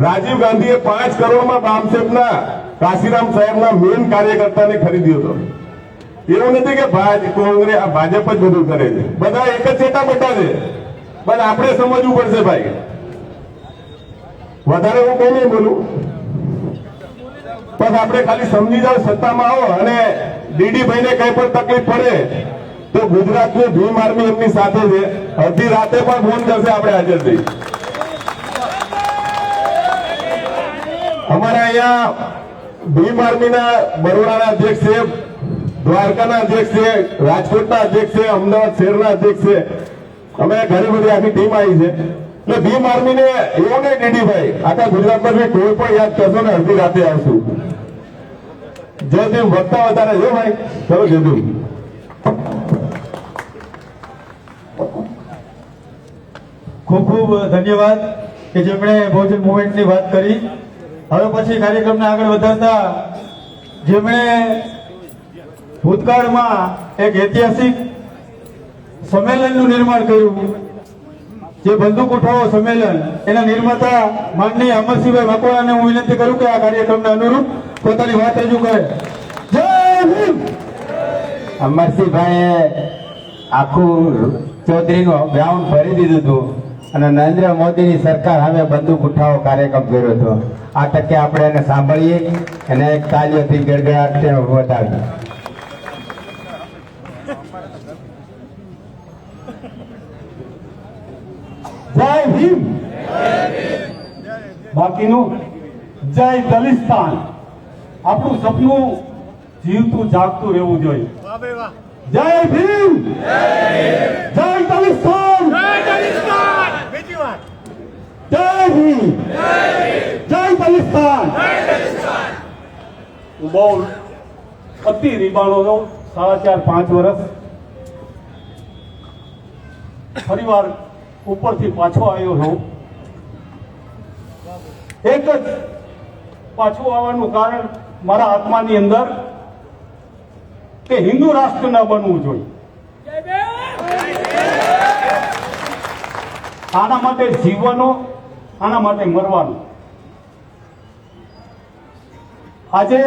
રાજીવ ગાંધીએ 5 કરોડમાં બામસેફના કાશીરામ સાહેબના મેઇન કાર્યકર્તાને ખરીદ્યો હતો. એવું નથી કે કોંગ્રેસ આ ભાજપ જ બધું કરે છે, બધા એક જ ચેટા બટા છે. બસ આપણે સમજવું પડશે ભાઈ. વધારે હું કઈ નહીં બોલું, બસ આપણે ખાલી સમજી જાવ, સત્તામાં આવો અને ડીડીભાઈને કઈ પણ તકલીફ પડે તો ગુજરાતની ભીમ આર્મી એમની સાથે છે. અડધી રાતે પણ ફોન કરશે, આપણે હાજર થઈ. અમારા અહીંયા ભીમ આર્મીના બરોડાના અધ્યક્ષ છે, દ્વારકાના અધ્યક્ષ છે, રાજકોટના અધ્યક્ષ છે, અમદાવાદ શહેરના અધ્યક્ષ છે. અમે ઘણી બધી આખી ટીમ આવી છે. એટલે ભીમ આર્મીને એવું નહીં ડીડીભાઈ, આખા ગુજરાતમાં કોઈ પણ યાદ કરશો ને અડધી રાતે આવશું. જય ભીમ, વક્તા વધારે છે ભાઈ. ચલો જય ભીમ. ખૂબ ખૂબ ધન્યવાદ કે જેમણે બહુજન મુવમેન્ટની વાત કરી. હવે પછી કાર્યક્રમને આગળ વધારતા જેમણે ભૂતકાળમાં એક ઐતિહાસિક સંમેલનનું નિર્માણ કર્યું, જે બંદૂક ઉઠાવો સંમેલન, એના નિર્માતા માનનીય અમરસિંહભાઈ મકવાણાને હું વિનંતી કરું કે આ કાર્યક્રમને અનુરૂપ પોતાની વાત રજૂ કરે. જય ભીમ. અમરસિંહભાઈએ આખું ચૌધરીનું ગ્રાઉન્ડ ભરી દીધું હતું અને નરેન્દ્ર મોદીની સરકાર સામે બંદૂક ઉઠાવો કાર્યક્રમ કર્યો હતો. આ તકે આપણે એને સાંભળીએ અને એક તાલીઓથી ગડગડાટ વધાવીએ. જય ભીમ. બાકીનું જય દલિસ્તાન. આપણું સપનું જીવતું જાગતું રહેવું જોઈએ. જય ભીમ. જય દલિસ્તાન. જય ભીમ. જય દલિસ્તાન. હું બહુ અતિ રીબાણો છું, 4.5 વર્ષ ફરીવાર ઉપરથી પાછો આવ્યો છું. એક જ પાછું આવવાનું કારણ મારા આત્માની અંદર કે હિન્દુ રાષ્ટ્ર ન બનવું જોઈએ. આના માટે જીવવાનો, આના માટે મરવાનું. આજે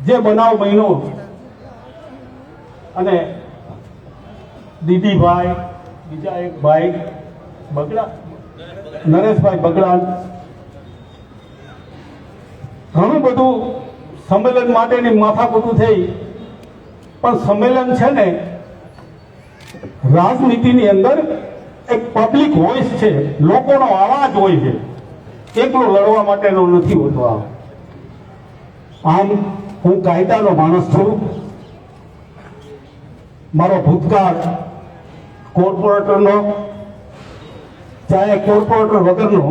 જે બનાવ બન્યો અને દીદીભાઈ, બીજા એક ભાઈ બગડા, નરેશભાઈ બગડા, ઘણું બધું સંમેલન માટેની માથાકૂટું થઈ, પણ સંમેલન છે ને રાજનીતિની અંદર એક પબ્લિક વોઇસ છે, લોકોનો અવાજ હોય છે, એકલો લડવા માટેનો નથી હોતો. આમ હું કાયદાનો માણસ છું. મારો ભૂતકાળ કોર્પોરેટરનો, ચાહે કોર્પોરેટર વગરનો,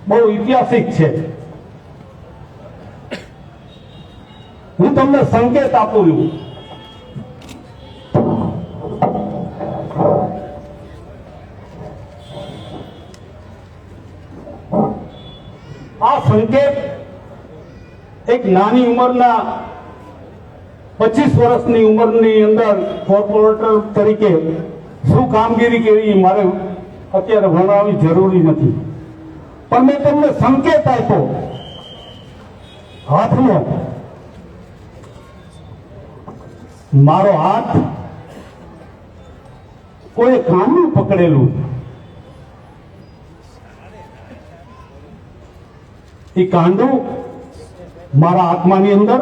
બહુ ઐતિહાસિક છે. હું તમને સંકેત આપું છું. આ સંકેત એક નાની ઉંમરના 25 વર્ષની ઉંમરની અંદર કોર્પોરેટર તરીકે શું કામગીરી કરી મારે અત્યારે ભણાવવી જરૂરી નથી, પણ મેં તમને સંકેત આપ્યો હાથનો. મારો હાથ કોઈ કાંડું પકડેલું, એ કાંડું મારા આત્માની અંદર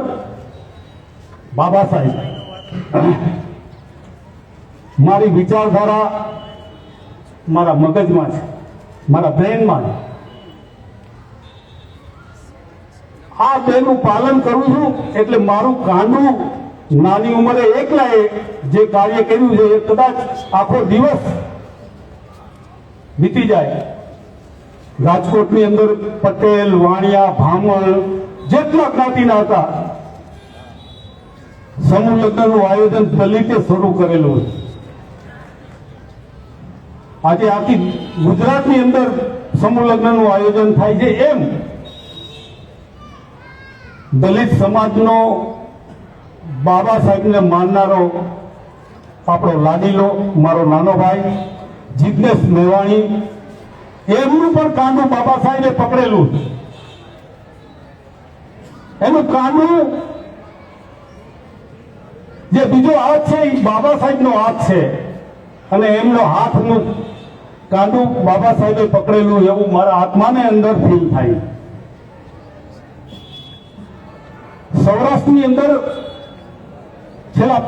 બાબા સાહેબ, મારી વિચારધારા મારા મગજમાં છે, મારા બ્રેનમાં છે. આ બેનું પાલન કરું છું એટલે મારું કાંડું નાની ઉંમરે એકલાએ જે કાર્ય કર્યું છે એ કદાચ આખો દિવસ વીતી જાય. રાજકોટની અંદર પટેલ, વાણિયા, ભામણ જેટલા જ્ઞાતિના હતા, સમૂહ લગ્નનું આયોજન દલિતે શરૂ કરેલું. આજે આખી ગુજરાતની અંદર સમૂહ લગ્નનું આયોજન થાય છે. એમ દલિત સમાજનો બાબા સાહેબને માનનારો આપણો લાડીલો, મારો નાનો ભાઈ જીગ્નેશ મેવાણી, એમનું પણ કાંડું બાબા સાહેબે પકડેલું. એનું કાંડું, જે બીજો હાથ છે એ બાબા સાહેબનો હાથ છે, અને એમનો હાથનું કાંડું બાબા સાહેબે પકડેલું એવું મારા આત્માને અંદર ફીલ થાય. સૌરાષ્ટ્રની અંદર છેલ્લા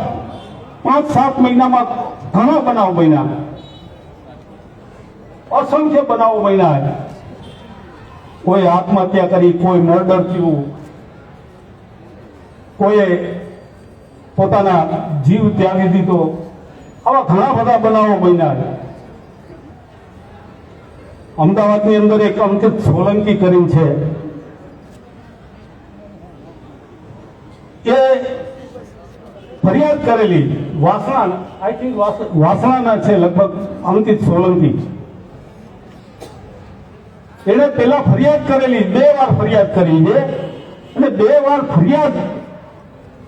5-7 મહિનામાં ઘણા બનાવ બન્યા, અસંખ્ય બનાવો બન્યા. કોઈ આત્મહત્યા કરી, કોઈ મર્ડર થયું, કોઈએ પોતાના જીવ ત્યાગી દીધો. આવા ઘણા બધા બનાવો બન્યા. અમદાવાદની અંદર એક અંકિત સોલંકી કર્યું છે, એ ફરિયાદ કરેલી વાસણા, આઈ થિંક વાસણાના છે લગભગ, અંકિત સોલંકી. એને પેલા ફરિયાદ કરેલી, 2 વાર ફરિયાદ કરી છે, અને 2 વાર ફરિયાદ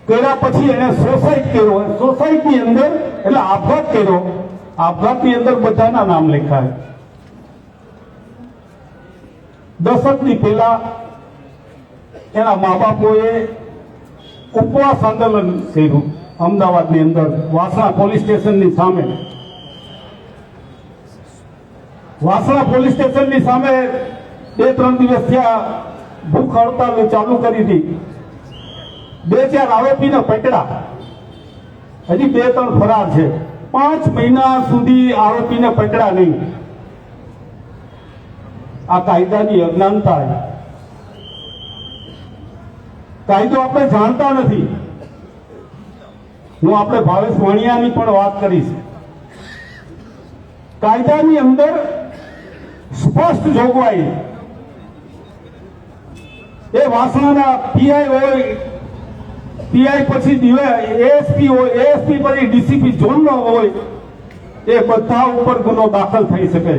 કર્યા પછી એને સોસાઇટ કર્યો. સોસાઇટની અંદર એટલે આપઘાત કર્યો. આપઘાતની અંદર બધાના નામ લખાય. દશકની પહેલા એના મા બાપોએ ઉપવાસ આંદોલન કર્યું અમદાવાદની અંદર, વાસણા પોલીસ સ્ટેશનની સામે. વાસણા પોલીસ સ્ટેશનની સામે 2-3 દિવસ થયા ભૂખ હડતાલ ચાલુ કરી હતી. 2-4 આરોપીને પકડ્યા, હજી 2-3 ફરાર છે. 5 મહિના સુધી આરોપીને પકડ્યા નહીં. આ કાયદાની અજ્ઞાનતા. કાયદો આપણે જાણતા નથી. હું આપણે ભાવેશ વાણિયાની પણ વાત કરીશ. કાયદાની અંદર સ્પષ્ટ જોગવાઈ, એ વાસણાના પીઆઈ હોય પીઆઈ પછી એએસપી હોય, એએસપી પછી ડીસીપી ઝોનનો હોય, એ બધા ઉપર ગુનો દાખલ થઈ શકે.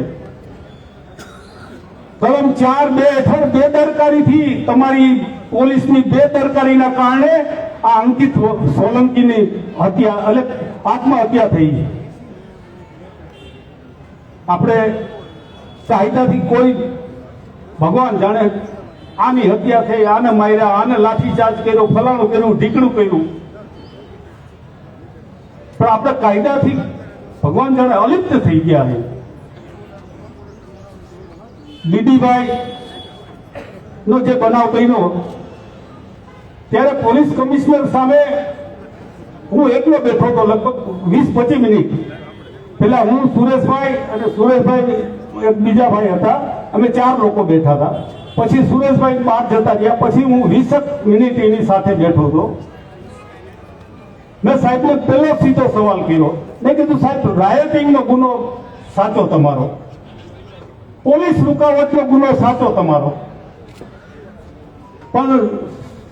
કલમ 4(2) હેઠળ બેદરકારીથી, તમારી પોલીસની બેદરકારીના કારણે આ અંકિત સોલંકીની હત્યા એટલે આત્મહત્યા થઈ. આપણે કાયદાથી કોઈ ભગવાન જાણે આની હત્યા થઈ, આને માર્યા, આને લાઠીચાર્જ કર્યો, ફલાણું કર્યું, ઢીકણું કર્યું, પણ આપણે કાયદાથી ભગવાન જાણે અલિપ્ત થઈ ગયા છે. ડીડીભાઈ નો જે બનાવ બન્યો ત્યારે પોલીસ કમિશનર સામે હું એકલો બેઠો હતો લગભગ 20-25 મિનિટ. પેલા હું, સુરેશભાઈ અને સુરેશભાઈ એક બીજા ભાઈ હતા, અમે 4 લોકો બેઠા હતા. પછી સુરેશભાઈ બહાર જતા ગયા, પછી હું 20 મિનિટ એની સાથે બેઠો હતો. મેં સાહેબને પહેલો સીધો સવાલ કર્યો. મેં કીધું, સાહેબ, રાયટિંગનો ગુનો સાચો તમારો, પોલીસ રૂકાવટનો ગુનો સાચો તમારો, પણ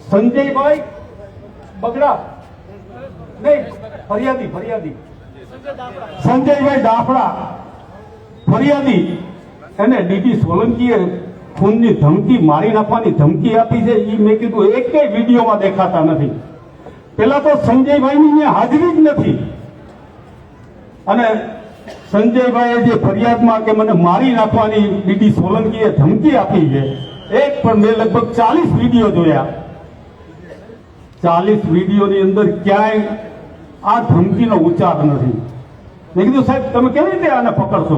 સંજયભાઈ બગડા નહીં, ફરિયાદી સંજયભાઈ દાફડા ફરિયાદી, એને ડીડી સોલંકીએ ખૂનની ધમકી, મારી નાખવાની ધમકી આપી છે. એ મેં કીધું એકેય વિડીયોમાં દેખાતા નથી. પેલા તો સંજયભાઈની અહીંયા હાજરી જ નથી, અને સંજયભાઈએ જે ફરિયાદમાં કે મને મારી નાખવાની ડીડી સોલંકીએ ધમકી આપી છે, એક પણ મેં લગભગ 40 વિડીયો જોયા. 40 વિડીયોની અંદર ક્યાંય આ ધમકીનો ઉચ્ચાર નથી. મેં કીધું, સાહેબ, તમે કેવી રીતે આને પકડશો?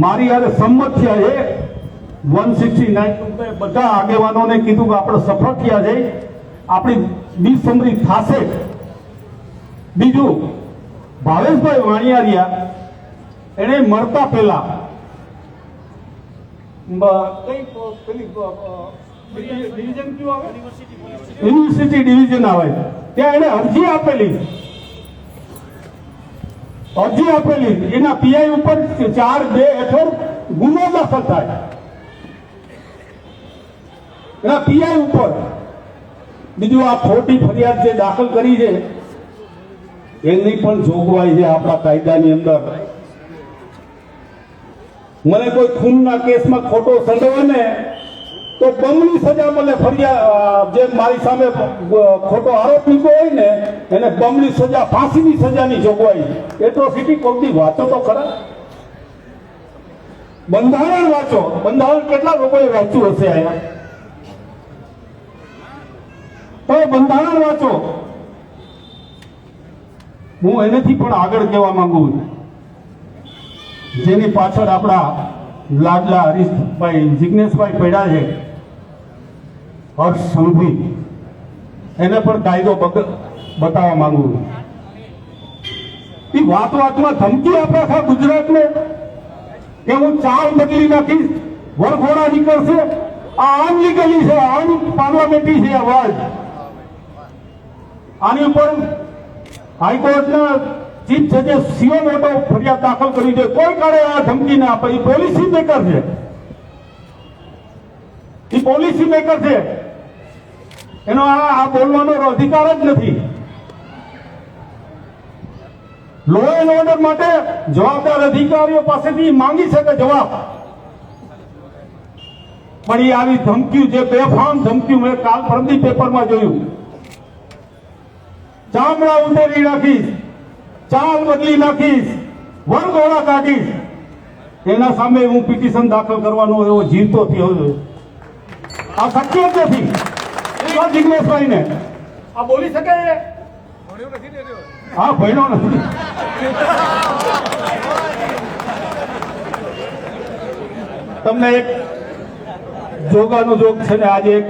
મારી યારે સંમત થયા છે 169 બધા આગેવાનોને કીધું કે આપણે સફળ થયા છે, આપણી બિનસમરી થશે. બીજું, ભાવેશભાઈ વાણિયારિયા એને મળતા પહેલા યુનિવર્સિટી ડિવિઝન આવે ત્યાં એને અરજી આપેલી, એના પીઆઈ ઉપર 4(2) હેઠળ ગુનો દાખલ થાય. એના પીઆઈ ઉપર. બીજું, આ ખોટી ફરિયાદ જે દાખલ કરી છે એની પણ જોગવાઈ છે આપણા કાયદાની અંદર. મને કોઈ ખૂનના કેસમાં ખોટો સંડોવે ને તો બમણી સજા મળે. ફરિયાદ જે મારી સામે ખોટો આરોપ મૂક્યો હોય ને એને બમણી સજા, ફાંસીની સજાની જોગવાઈ. એટ્રોસિટી કોઈની વાંચો તો ખરા, બંધારણ વાંચો. બંધારણ કેટલા લોકોએ વાંચ્યું હશે અહીંયા? તો બંધારણ વાંચો. હું એનાથી પણ આગળ કહેવા માંગુ છું, જેની પાછળ આપણા લાડલા હરીશભાઈ, જિજ્ઞેશભાઈ પડ્યા છે, હર્ષ સંઘવી, એને પણ કાયદો બતાવવા માંગુ છું. એ વાતમાં ધમકી આપે છે ગુજરાતને કે હું ચાલ બદલી નાખીશ, વરઘોડા નીકળશે. આ અનલીગલી છે, અનપાર્લામેન્ટરી છે આ વર્ડ. આની ઉપર હાઈકોર્ટના ચીફ જજે સીઓ મોટો ફરિયાદ દાખલ કરી દે. કોઈ કાળે આ ધમકી ના આપે. એ પોલિસી મેકર છે, એ પોલિસી મેકર છે. એનો આ બોલવાનો અધિકાર જ નથી. લો એન્ડ ઓર્ડર માટે જવાબદાર અધિકારીઓ પાસેથી માંગી શકે જવાબ, પણ એ આવી ધમકીઓ, જે બેફામ ધમકીઓ મેં કાલ પરમદી પેપરમાં જોયું, ચામડા ઉતરી નાખીશ, ચાલ બદલી નાખીશ, વરઘોડા કાઢીશ, એના સામે હું પિટિશન દાખલ કરવાનો એવો જીવતો થયો છું. આ શક્ય જ નથી. જિજ્ઞેશભાઈ ને આ બોલી શકે? હા, ભણ્યો નથી. તમને એક જોગાનું જોગ છે ને, આજે એક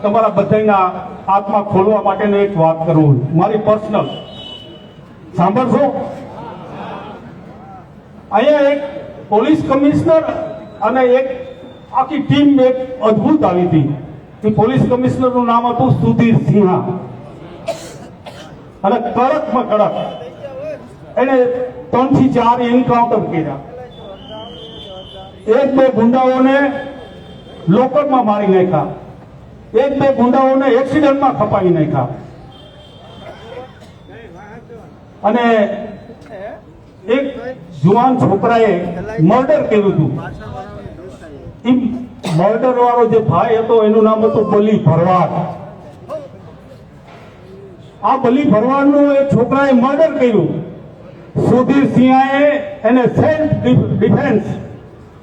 તમારા બધાના આત્મા ખોલવા માટેની એક વાત કરું, મારી પર્સનલ. સાંભળશો? અહીંયા એક પોલીસ કમિશનર અને એક આખી ટીમ એક અદ્ભુત આવી હતી. એ પોલીસ કમિશનરનું નામ હતું સુધીર સિંહા, અને કડકમાં કડક એને 3 થી 4 એન્કાઉન્ટર કર્યા. 1-2 ગુંડાઓને લોકરમાં મારી નાખ્યા. એક બે ગુંડાઓને એક્સિડન્ટમાં ખપાવી નાખ્યા અને એક જુવાન છોકરાએ મર્ડર કર્યું હતું. એ મર્ડર વાળો જે ભાઈ હતો એનું નામ હતું બલી ભરવાડ. આ બલી ભરવાડનું એક છોકરાએ મર્ડર કર્યું. સુધીર સિંહાએ એને સેલ્ફ ડિફેન્સ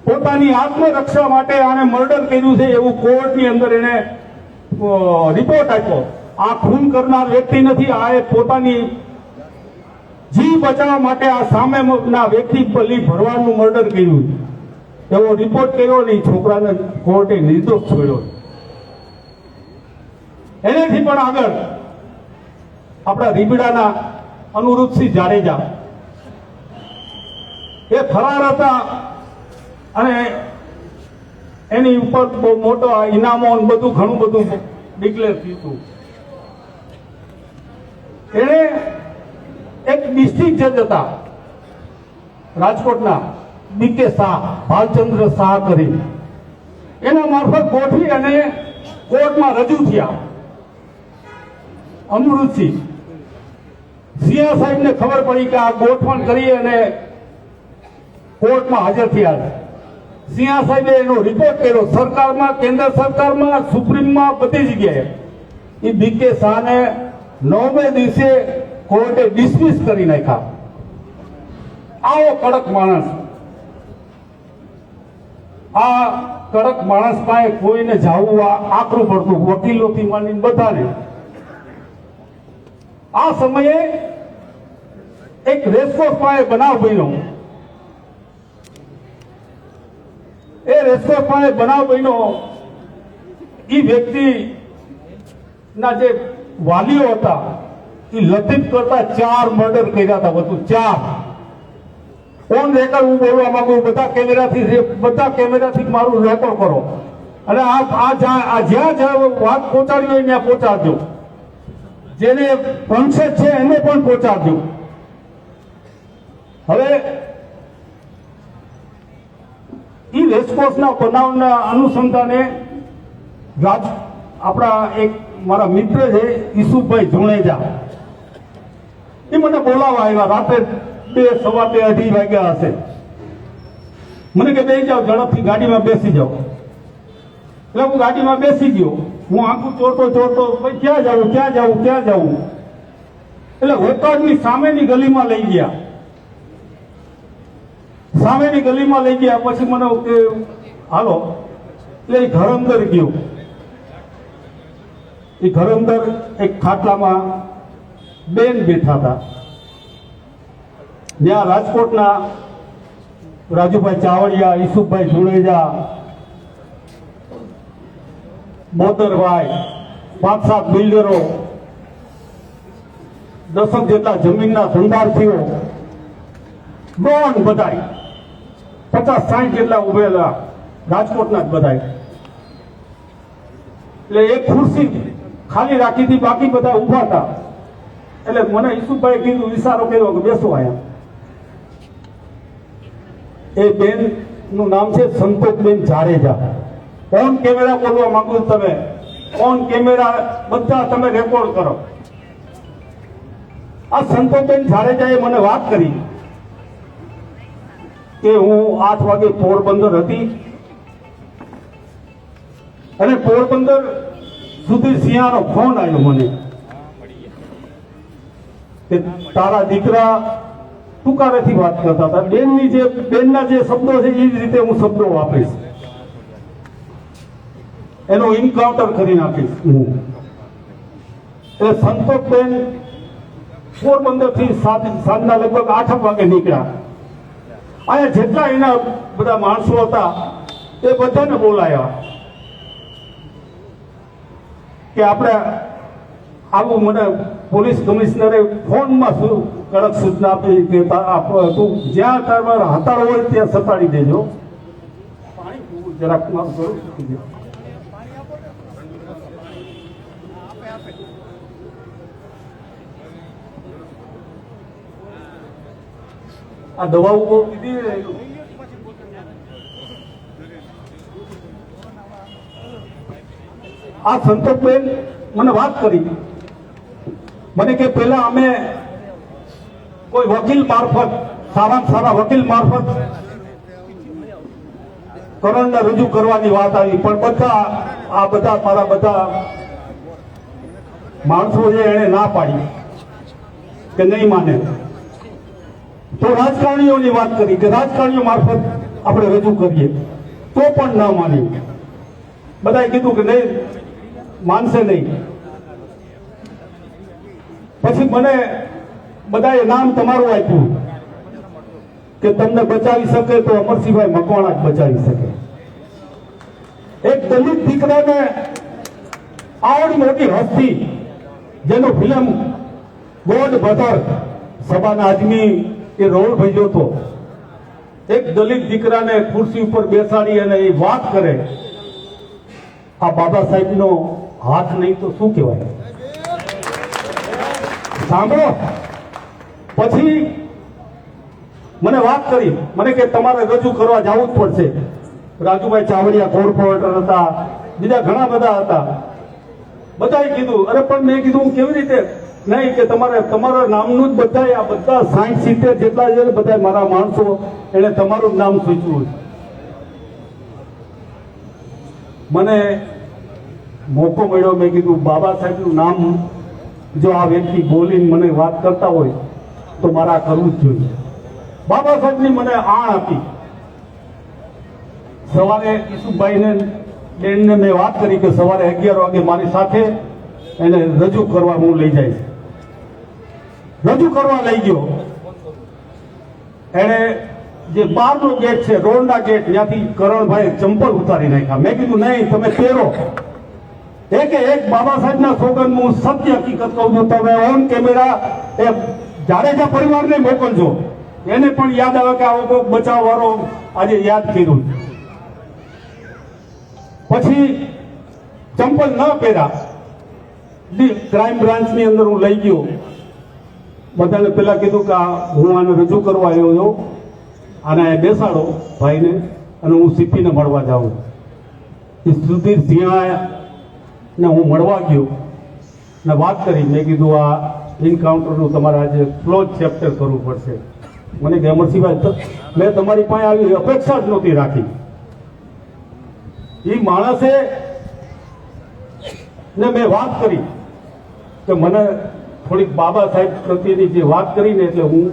પોતાની આત્મરક્ષા માટે આને મર્ડર કર્યું છે એવું કોર્ટની અંદર એને રિપોર્ટ આપ્યો. આ ખૂન કરનાર વ્યક્તિ નથી, આ એ પોતાની જીવ બચાવવા માટે આ સામેના વ્યક્તિ બલી ભરવાડનું મર્ડર કર્યું એવો રિપોર્ટ કર્યો ને છોકરાને કોર્ટે નિર્દોષ છોડ્યો. એનાથી પણ આગળ આપણા રીબડાના અનુરૂપસિંહ જાડેજા એ ફરાર હતા અને એની ઉપર બહુ મોટો ઇનામો બધું ઘણું બધું ડિક્લેર થયું હતું. એને એક ડિસ્ટ્રિક્ટ જજ હતા રાજકોટના બીકે શાહ, ભાલચંદ્ર શાહ કરી, એના મારફત ગોઠવી અને કોર્ટમાં રજૂ થયા. અમૃતસિંહ સિંહ સાહેબને ખબર પડી કે આ ગોઠવણ કરી અને કોર્ટમાં હાજર થયા. સિંહ સાહેબે એનો રિપોર્ટ કર્યો સરકારમાં, કેન્દ્ર સરકારમાં, સુપ્રીમમાં, બધી જગ્યાએ. એ બીકે શાહને 9મે દિવસે કોર્ટે ડિસમિસ કરી નાખ્યા. આવો કડક માણસ, આ કડક માણસ પાસે કોઈને જાવું આકરું પડતું, વકીલોથી માંડીને બધાને. આ સમયે એક રેસકોર્સ પાસે બનાવ બન્યો. એ રેસકોર્સ પાસે બનાવ બન્યો. એ વ્યક્તિના જે વાલીઓ હતા એ લતીફ કરતા 4 મર્ડર કર્યા હતા. બધું 4 ઓન રેકોર્ડ. હું બોલવા માંગુ, બધા કેમેરાથી મારું રેકોર્ડ કરો અને જ્યાં વાત પહોંચાડી હોય ત્યાં પહોંચાડજો. જેને પંચેત છે એને પણ પહોંચાડજો. હવે એ રેસકોર્સના બનાવના અનુસંધાને આપણા એક મારા મિત્ર છે ઈસુભાઈ જુણેજા, એ મને બોલાવવા આવ્યા. રાત્રે 2, સવા 2, 2:30 વાગ્યા હશે. મને કે બેસી જાઓ, ઝડપથી ગાડીમાં બેસી જાઓ. એટલે હું ગાડીમાં બેસી ગયો. હું આંખું ચોરતો ભાઈ ક્યાં જાવું. એટલે હોટલની સામેની ગલીમાં લઈ ગયા. પછી મને કે હાલો. એટલે એ ઘર અંદર ગયો. એ ઘર અંદર એક ખાટલામાં બેન બેઠા હતા. ત્યાં રાજકોટના રાજુભાઈ ચાવડિયા, ઈસુભાઈ જુણેજા, બોતરભાઈ, 5-7 બિલ્ડરો, 10 જેટલા જમીનના ધંધાર્થીઓ, ડોન બધાય 50-60 જેટલા ઉભેલા રાજકોટના જ બધાય. એટલે એક ખુરશી ખાલી રાખી હતી, બાકી બધા ઉભા હતા. એટલે મને ઈસુભાઈ કીધું, ઈશારો કર્યો કે બેસો અહીંયા. એ બેન નું નામ છે સંતોષબેન જાડેજા. ઓન કેમેરા બોલવા માંગુ છું, તમે ઓન કેમેરા બધા તમે રેકોર્ડ કરો. આ સંતોષબેન જાડેજાએ મને વાત કરી કે હું 8 વાગે પોરબંદર હતી અને પોરબંદર સુધી સિંહાનો ફોન આવ્યો મને કે તારા દીકરા તુકારેથી વાત કરતા હતા. બેનના જે શબ્દો છે એ જ રીતે હું શબ્દો વાપરીશ, એનો ઇન્કાઉન્ટર કરી નાખીશ હું. એટલે સંતોષબેન પોરબંદરથી સાંજના લગભગ 8 વાગે નીકળ્યા. અહીંયા જેટલા એના બધા માણસો હતા એ બધાને બોલાયા કે આપણે આવું. મને પોલીસ કમિશનરે ફોનમાં કડક સૂચના આપી કે તું જ્યાં તારા હતાળ હોય ત્યાં સતાડી દેજો. પાણી પીવું જરાક મારું કરું. આ દવાઓ કીધી. આ સંતોષબેન મને વાત કરી, મને કે પહેલા અમે કોઈ વકીલ મારફત, સારામાં સારા વકીલ મારફત કરણને રજૂ કરવાની વાત આવી, પણ બધા મારા બધા માણસો છે એને ના પાડી કે નહીં માને. તો રાજકારણીઓની વાત કરી કે રાજકારણીઓ મારફત આપણે રજૂ કરીએ, તો પણ ના માન્યું. બધાએ કીધું કે નહીં, માનશે નહીં. પછી મને બધાએ નામ તમારું આપ્યું કે તમને બચાવી શકે તો અમરસિંહભાઈ મકવાણા જ બચાવી શકે. એક દલિત દીકરાને આવડી મોટી હસ્તી, જેનો ફિલ્મ ગોડ બદર સભાના આદમી એ રોલ ભજ્યો હતો, એક દલિત દીકરાને ખુરશી ઉપર બેસાડી અને એ વાત કરે, આ બાબા સાહેબનો હાથ નહીં તો શું કહેવાય? સાંભળો. પછી મને વાત કરી, મને કે તમારે રજૂ કરવા જવું જ પડશે. રાજુભાઈ ચાવડિયા કોર્પોરેટર હતા, બીજા ઘણા બધા હતા. બધાએ કીધું. અરે પણ મેં કીધું કેવી રીતે? નહીં, કે તમારા નામનું જ બધા, આ બધા 60-70 જેટલા છે બધા મારા માણસો, એને તમારું જ નામ સૂચવ્યું. મને મોકો મળ્યો, મેં કીધું બાબા સાહેબનું નામ જો આ વ્યક્તિ બોલીને મને વાત કરતા હોય તો મારે આ કરવું જ જોઈએ. બાબા સાહેબની મને આણ આપી. સવારે ઈસુભાઈને બેનને મેં વાત કરી કે સવારે 11 વાગે મારી સાથે એને રજૂ કરવા હું લઈ જઈશ. રજૂ કરવા લઈ ગયો. એને જે બહારનો ગેટ છે, રોડના ગેટ, ત્યાંથી કરણભાઈ ચંપલ ઉતારી નાખ્યા. મેં કીધું નહીં, તમે પહેરો. એક બાબા સાહેબના સોગંદ હું સત્ય હકીકત કહું છું. તમે ઓન કેમેરા એ જાડેજા પરિવારને મોકલજો, એને પણ યાદ આવે કે આવો કોઈ બચાવ વાળો આજે યાદ કર્યું. પછી ચંપલ ન પહેર્યા, ક્રાઇમ બ્રાન્ચની અંદર હું લઈ ગયો. બધાને પેલા કીધું કે હું આને રજૂ કરવા આવ્યો છું, આને બેસાડો ભાઈને, અને હું સીપીને મળવા જાઉં. એ સુધીર સિંહાને હું મળવા ગયો ને વાત કરી. મેં કીધું આ એન્કાઉન્ટરનું તમારે આજે ક્લોઝ ચેપ્ટર કરવું પડશે. મને કે અમરસિંહભાઈ, મેં તમારી પાસે આવી અપેક્ષા જ નહોતી રાખી. એ માણસે ને મેં વાત કરી કે મને થોડીક બાબા સાહેબ પ્રત્યેની જે વાત કરીને, એટલે હું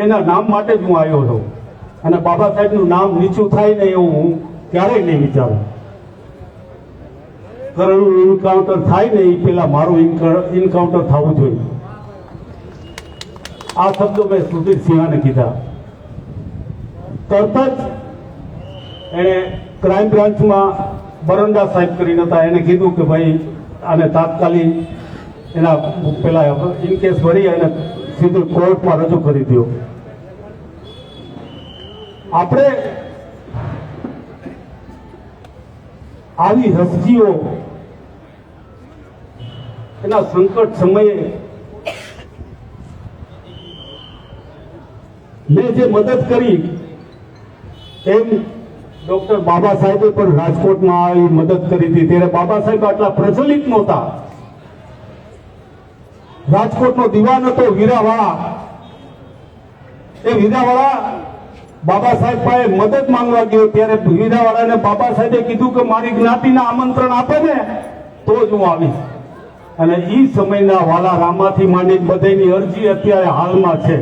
એના નામ માટે જ હું આવ્યો છું. અને બાબા સાહેબનું નામ નીચું થાય ને એવું હું ક્યારેય નહીં વિચારું. કરણનું એન્કાઉન્ટર થાય ને એ પેલા મારું એન્કાઉન્ટર થવું જોઈએ. આ શબ્દો મેં સુધીર સિંહાને કીધા. તરત જ એણે ક્રાઇમ બ્રાન્ચમાં બરંડા સાહેબ કરીને હતા, એને કીધું કે ભાઈ આને તાત્કાલિક એના પેલા ઇનકેસ ભરી અને સીધું કોર્ટમાં રજૂ કરી દો. આપણે આવી હસ્તીઓ એના સંકટ સમયે મેં જે મદદ કરી, એમ ડોક્ટર બાબા સાહેબે પણ રાજકોટમાં આવી મદદ કરી હતી. ત્યારે બાબા સાહેબ આટલા પ્રચલિત નહોતા. રાજકોટનો દીવાન હતો વીરાવાળા. એ વીરાવાળા બાબા સાહેબ પાસે મદદ માંગવા ગયો, ત્યારે વીરાવાળાને બાબા સાહેબે કીધું કે મારી જ્ઞાતિના આમંત્રણ આપે ને તો જ હું આવીશ. અને એ સમયના વાલા રામાથી માંડી બધાની અરજી અત્યારે હાલમાં છે.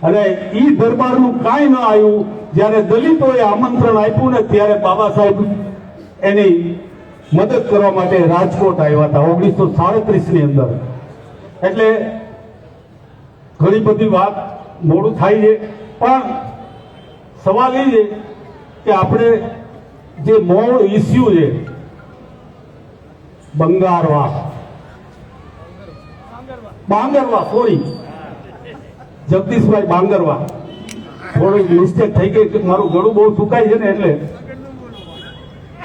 અને એ દરબારનું કાંઈ ન આવ્યું. જ્યારે દલિતોએ આમંત્રણ આપ્યું ને ત્યારે બાબા સાહેબ એની મદદ કરવા માટે રાજકોટ આવ્યા હતા 1937 ની અંદર. એટલે ઘણી બધી વાત મોડું થાય છે, પણ સવાલ એ છે કે આપણે જે મૂળ ઇસ્યુ છે બાંગરવા સોરી જગદીશભાઈ બાંગરવા, થોડી મિસ્ટેક થઈ ગઈ, મારું ગળું બહુ સુકાય છે ને એટલે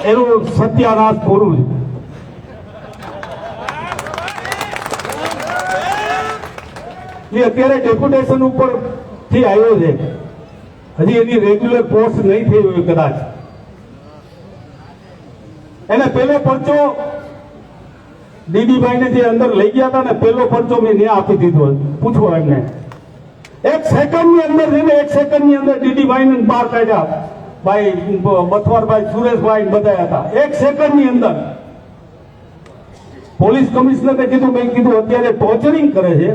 એનું સત્યાનાશ પૂરું છે. એ અત્યારે ડેપ્યુટેશન ઉપર થી આવ્યો છે, હજી એની રેગ્યુલર પોસ્ટ નહીં થઈ હોય કદાચ. એને પેલો પરચો દીદીભાઈને જે અંદર લઈ ગયા હતા ને પેલો પરચો મેં ન્યા આપી દીધો. પૂછો એમને. 1 સેકન્ડની અંદર છે ને 1 સેકન્ડની અંદર દીદીભાઈને બહાર કાઢ્યા. ભાઈ બથવારભાઈ સુરેશભાઈ બધા હતા. 1 સેકન્ડની અંદર પોલીસ કમિશનરે કીધું, મેં કીધું અત્યારે ટોર્ચરિંગ કરે છે.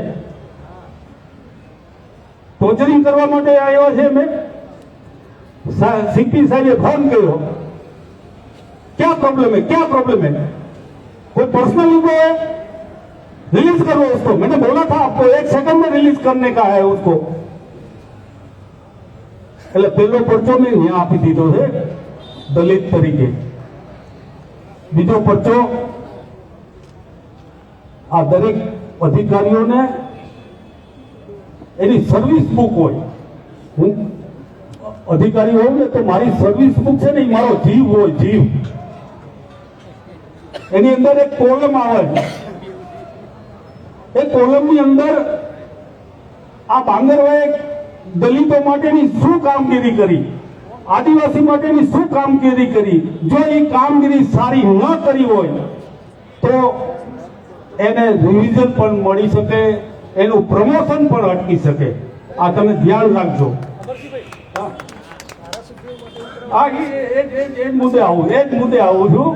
ટોર્ચરિંગ કરવા માટે આવ્યા છે. મેં सीपी साहब फोन करो, क्या प्रॉब्लम है, क्या प्रॉब्लम है, कोई पर्सनल ईगो है, रिलीज करो उसको. मैंने बोला था आपको 1 सेकंड में रिलीज करने का है उसको. એટલે પેલો પરચો મેં અહીંયા આપી દીધો છે દલિત તરીકે. બીજો પરચો આ દરેક અધિકારીઓને એની સર્વિસ બુક હોય. હું અધિકારી હોઉં ને તો મારી સર્વિસ બુક છે ને એ મારો જીવ હોય, જીવ. એની અંદર એક કોલમ આવે છે. એ કોલમની અંદર આ બાંગરવાએ દલિતો માટેની શું કામગીરી કરી, આદિવાસી માટેની શું કામગીરી કરી. જો એ કામગીરી સારી ન કરી હોય તો એને રિવિઝન પણ મળી શકે, એનું પ્રમોશન પણ અટકી શકે. આ તમે ધ્યાન રાખજો. એ જ મુદ્દે આવું છું.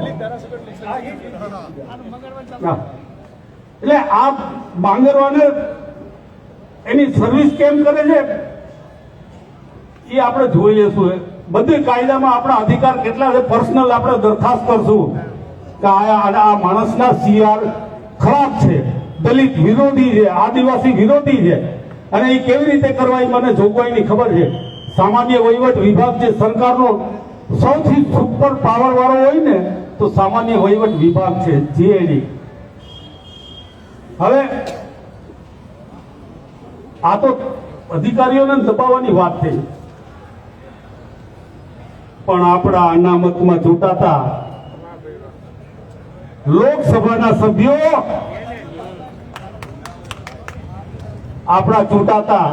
એટલે આ બાંગરવાને એની સર્વિસ કેમ કરે છે એ આપણે જોઈએ શું. બધી કાયદામાં આપણા અધિકાર કેટલા છે, પર્સનલ આપણે દરખાસ્ત કરશું કે આ માણસના સીઆર ખરાબ છે, દલિત વિરોધી છે, આદિવાસી વિરોધી છે. અને એ કેવી રીતે કરવા એ મને જોગવાઈની ખબર છે. સામાન્ય વહીવટ વિભાગ જે સરકારનો સૌથી સુપર પાવર વાળો હોય ને તો સામાન્ય વહીવટ વિભાગ છે, જીએડી. હવે આ તો અધિકારીઓને દબાવવાની વાત થઈ, પણ આપણા અનામતમાં ચૂંટાતા લોકસભાના સભ્યો, આપણા ચૂંટાતા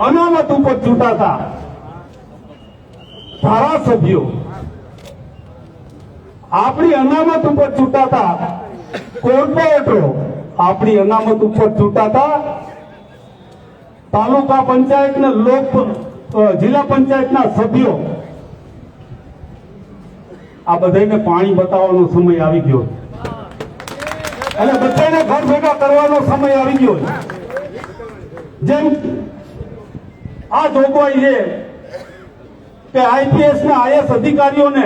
અનામત ઉપર ચૂંટાતા ધારાસભ્યો, આપણી અનામત ઉપર ચૂંટાતા કોર્પોરેટરો, આપણી અનામત ઉપર ચૂંટાતા તાલુકા પંચાયતના જિલ્લા પંચાયતના સભ્યો, આ બધાને પાણી બતાવવાનો સમય આવી ગયો અને બધાને ઘર ભેગા કરવાનો સમય આવી ગયો. જેમ આ જોગવાઈ છે કે આઈપીએસ ના આઈએસ અધિકારીઓને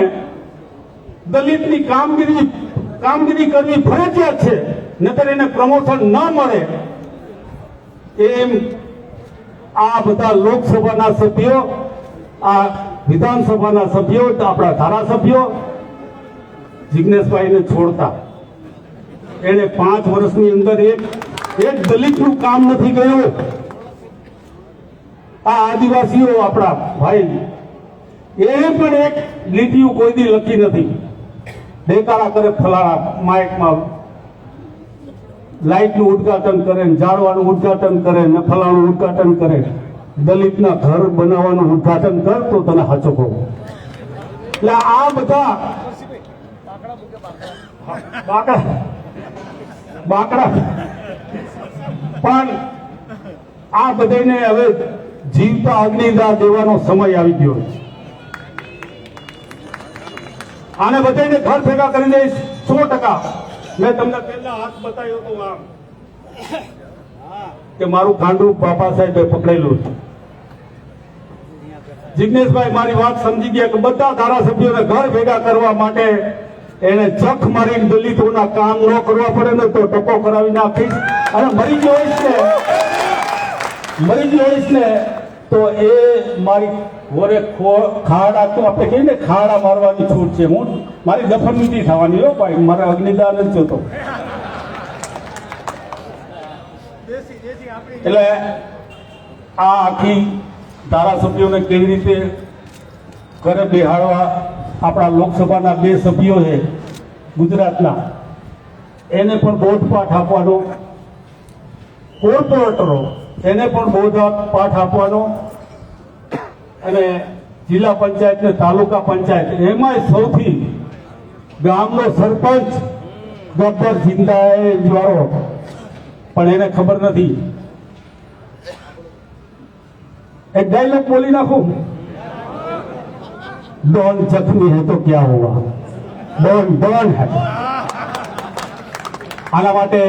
દલિતની કામગીરી કરવી ફરજિયાત છે, નહીતર એને પ્રમોશન ન મળે. એમ આ બધા લોકસભાના સભ્યો, આ વિધાનસભાના સભ્યો, આપણા ધારાસભ્યો જિગ્નેશભાઈને છોડતા. એને 5 વર્ષની અંદર એક દલિતનું કામ નથી કર્યું. આ આદિવાસીઓ આપણા ભાઈ, એને પણ એક લીટીઓ કોઈ દી લખી નથી. દેકારા કરે, ફલાણા માઇકમાં લાઇટનું ઉદ્ઘાટન કરે, ઝાડવાનું ઉદ્ઘાટન કરે ને ફલાણું ઉદ્ઘાટન કરે. દલિતના ઘર બનાવવાનું ઉદ્ઘાટન કર તો તને સાચો કહું. એટલે આ બધા બાકડા પણ આ બધાને હવે જીવતા અગ્નિદાહ દેવાનો સમય આવી ગયો. આને બધાને ઘર ભેગા કરી દઈશ 100%. મેં તમને પહેલા હાથ બતાવ્યો હતો આમ કે મારું ખાંડું બાપા સાહેબે પકડેલું છે. જિગ્નેશભાઈ મારી વાત સમજી ગયા કે બધા ધારાસભ્યોને ઘર ભેગા કરવા માટે એને ચખ મારી દલિતોના કામ ન કરવા પડે ને તો ટકો કરાવી નાખીશ. અને મરી ગયો હોઈશ ને તો એ મારી વરે ખાડા, તો આપણે કહીએ ને ખાડા મારવાની છૂટ છે. હું મારી દફન નથી થવાની હો ભાઈ, મારે અગ્નિદાન જ જોતો. એટલે આ આખી ધારાસભ્યોને કેવી રીતે ઘરે બેહાડવા, આપણા લોકસભાના 2 સભ્યો છે ગુજરાતના, એને પણ બોધપાઠ આપવાનો. કોર્પોરેટરો, એને પણ બોધપાઠ આપવાનો. અને જિલ્લા પંચાયત ને તાલુકા પંચાયત, એમાંય સૌથી ગામનો સરપંચ ગબ્બર જિંદાએ વાળો, પણ એને ખબર નથી. એક ડાયલોગ બોલી નાખું, ડોન જख्मी है तो क्या होगा, ડોન ડોન है. આના માટે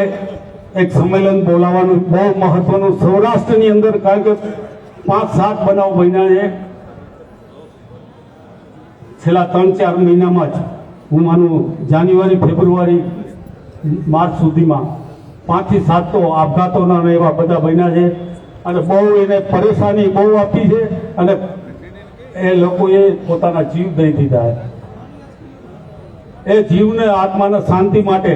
એક સંમેલન બોલાવવાનું બહુ મહત્વનું સૌરાષ્ટ્રની અંદર, કારણ કે 5-7 બનાવ બન્યા છે છેલ્લા 3-4 મહિનામાં જ. હું માનું જાન્યુઆરી, ફેબ્રુઆરી, માર્ચ સુધીમાં 5 થી 7 તો આપઘાતોના ને એવા બધા બન્યા છે, અને બહુ એને પરેશાની બહુ આપી છે, અને એ લોકોએ પોતાના જીવ દઈ દીધા. એ જીવને આત્માને શાંતિ માટે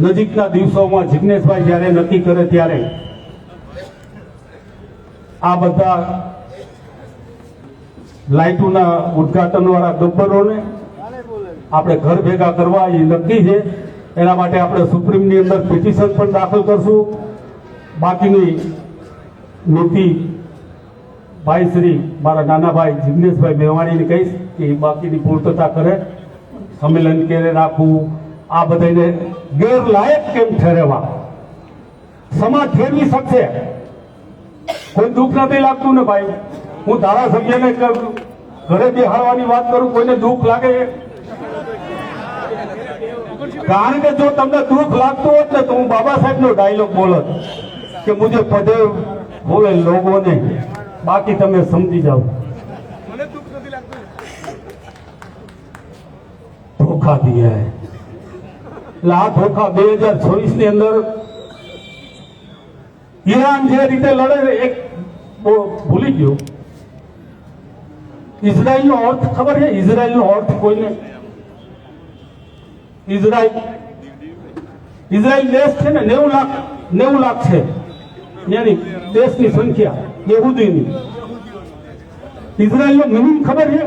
નજીકના દિવસોમાં જિગ્નેશભાઈ જ્યારે નક્કી કરે ત્યારે આ બધા લાઇટોના ઉદઘાટન વાળા ગબ્બરોને આપણે ઘર ભેગા કરવા એ નક્કી છે. એના માટે આપણે સુપ્રીમની અંદર પિટિશન પણ દાખલ કરશું. બાકીની નીતિ ભાઈ શ્રી મારા નાના ભાઈ જિગ્નેશભાઈ મેવાણીને કહીશ કે એ બાકીની પૂર્તતા કરે. સંમેલન ક્યારે રાખવું, આ બધાને ગેરલાયક કેમ ઠેરવવા, સમાજ ફેરવી શકશે. કોઈ દુઃખ નથી લાગતું ને ભાઈ. હું ધારાસભ્યને ઘરે બેહાડવાની વાત કરું, કોઈને દુઃખ લાગે? કારણ કે જો તમને દુઃખ લાગતું હોત ને તો હું બાબા સાહેબનો ડાયલોગ બોલત કે મુझे पदे होवे लोगों ने, બાકી તમે સમજી જાઓ. ધોખા દિયા હે. એટલે આ ધોખા 2026 ની અંદર ઈરાન જે રીતે લડે, એક ભૂલી ગયો. ઇઝરાયલનો અર્થ ખબર છે? ઇઝરાયલનો અર્થ કોઈને? ઇઝરાયલ દેશ છે ને 90 લાખ છે એની દેશની સંખ્યા યહૂદીની. ઇઝરાયલનો મિનિંગ ખબર છે?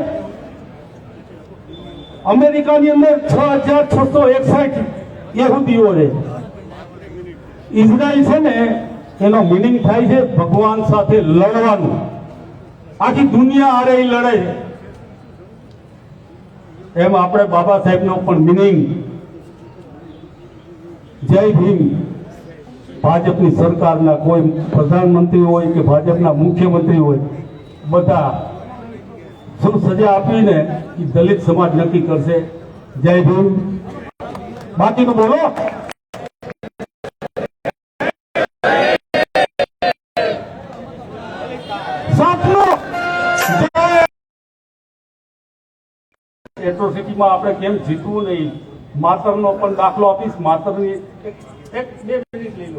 અમેરિકાની અંદર 6661 યહૂદીઓ છે. ઇઝરાયલ છે ને એનો મિનિંગ થાય છે ભગવાન સાથે લડવાનું. આખી દુનિયા હારે લડે. એમ આપણે બાબા સાહેબનો પણ મિનિંગ જય ભીમ. ભાજપની સરકારના કોઈ પ્રધાનમંત્રી હોય કે ભાજપના મુખ્યમંત્રી હોય, બધા શું સજા આપીને એ દલિત સમાજ નક્કી કરશે. જય ભીમ. બાકીનું બોલો. એટ્રોસિટીમાં આપણે કેમ જીતવું નહીં, માતરનો પણ દાખલો આપીશ. માતરની એક 2 મિનિટ લઈ લો.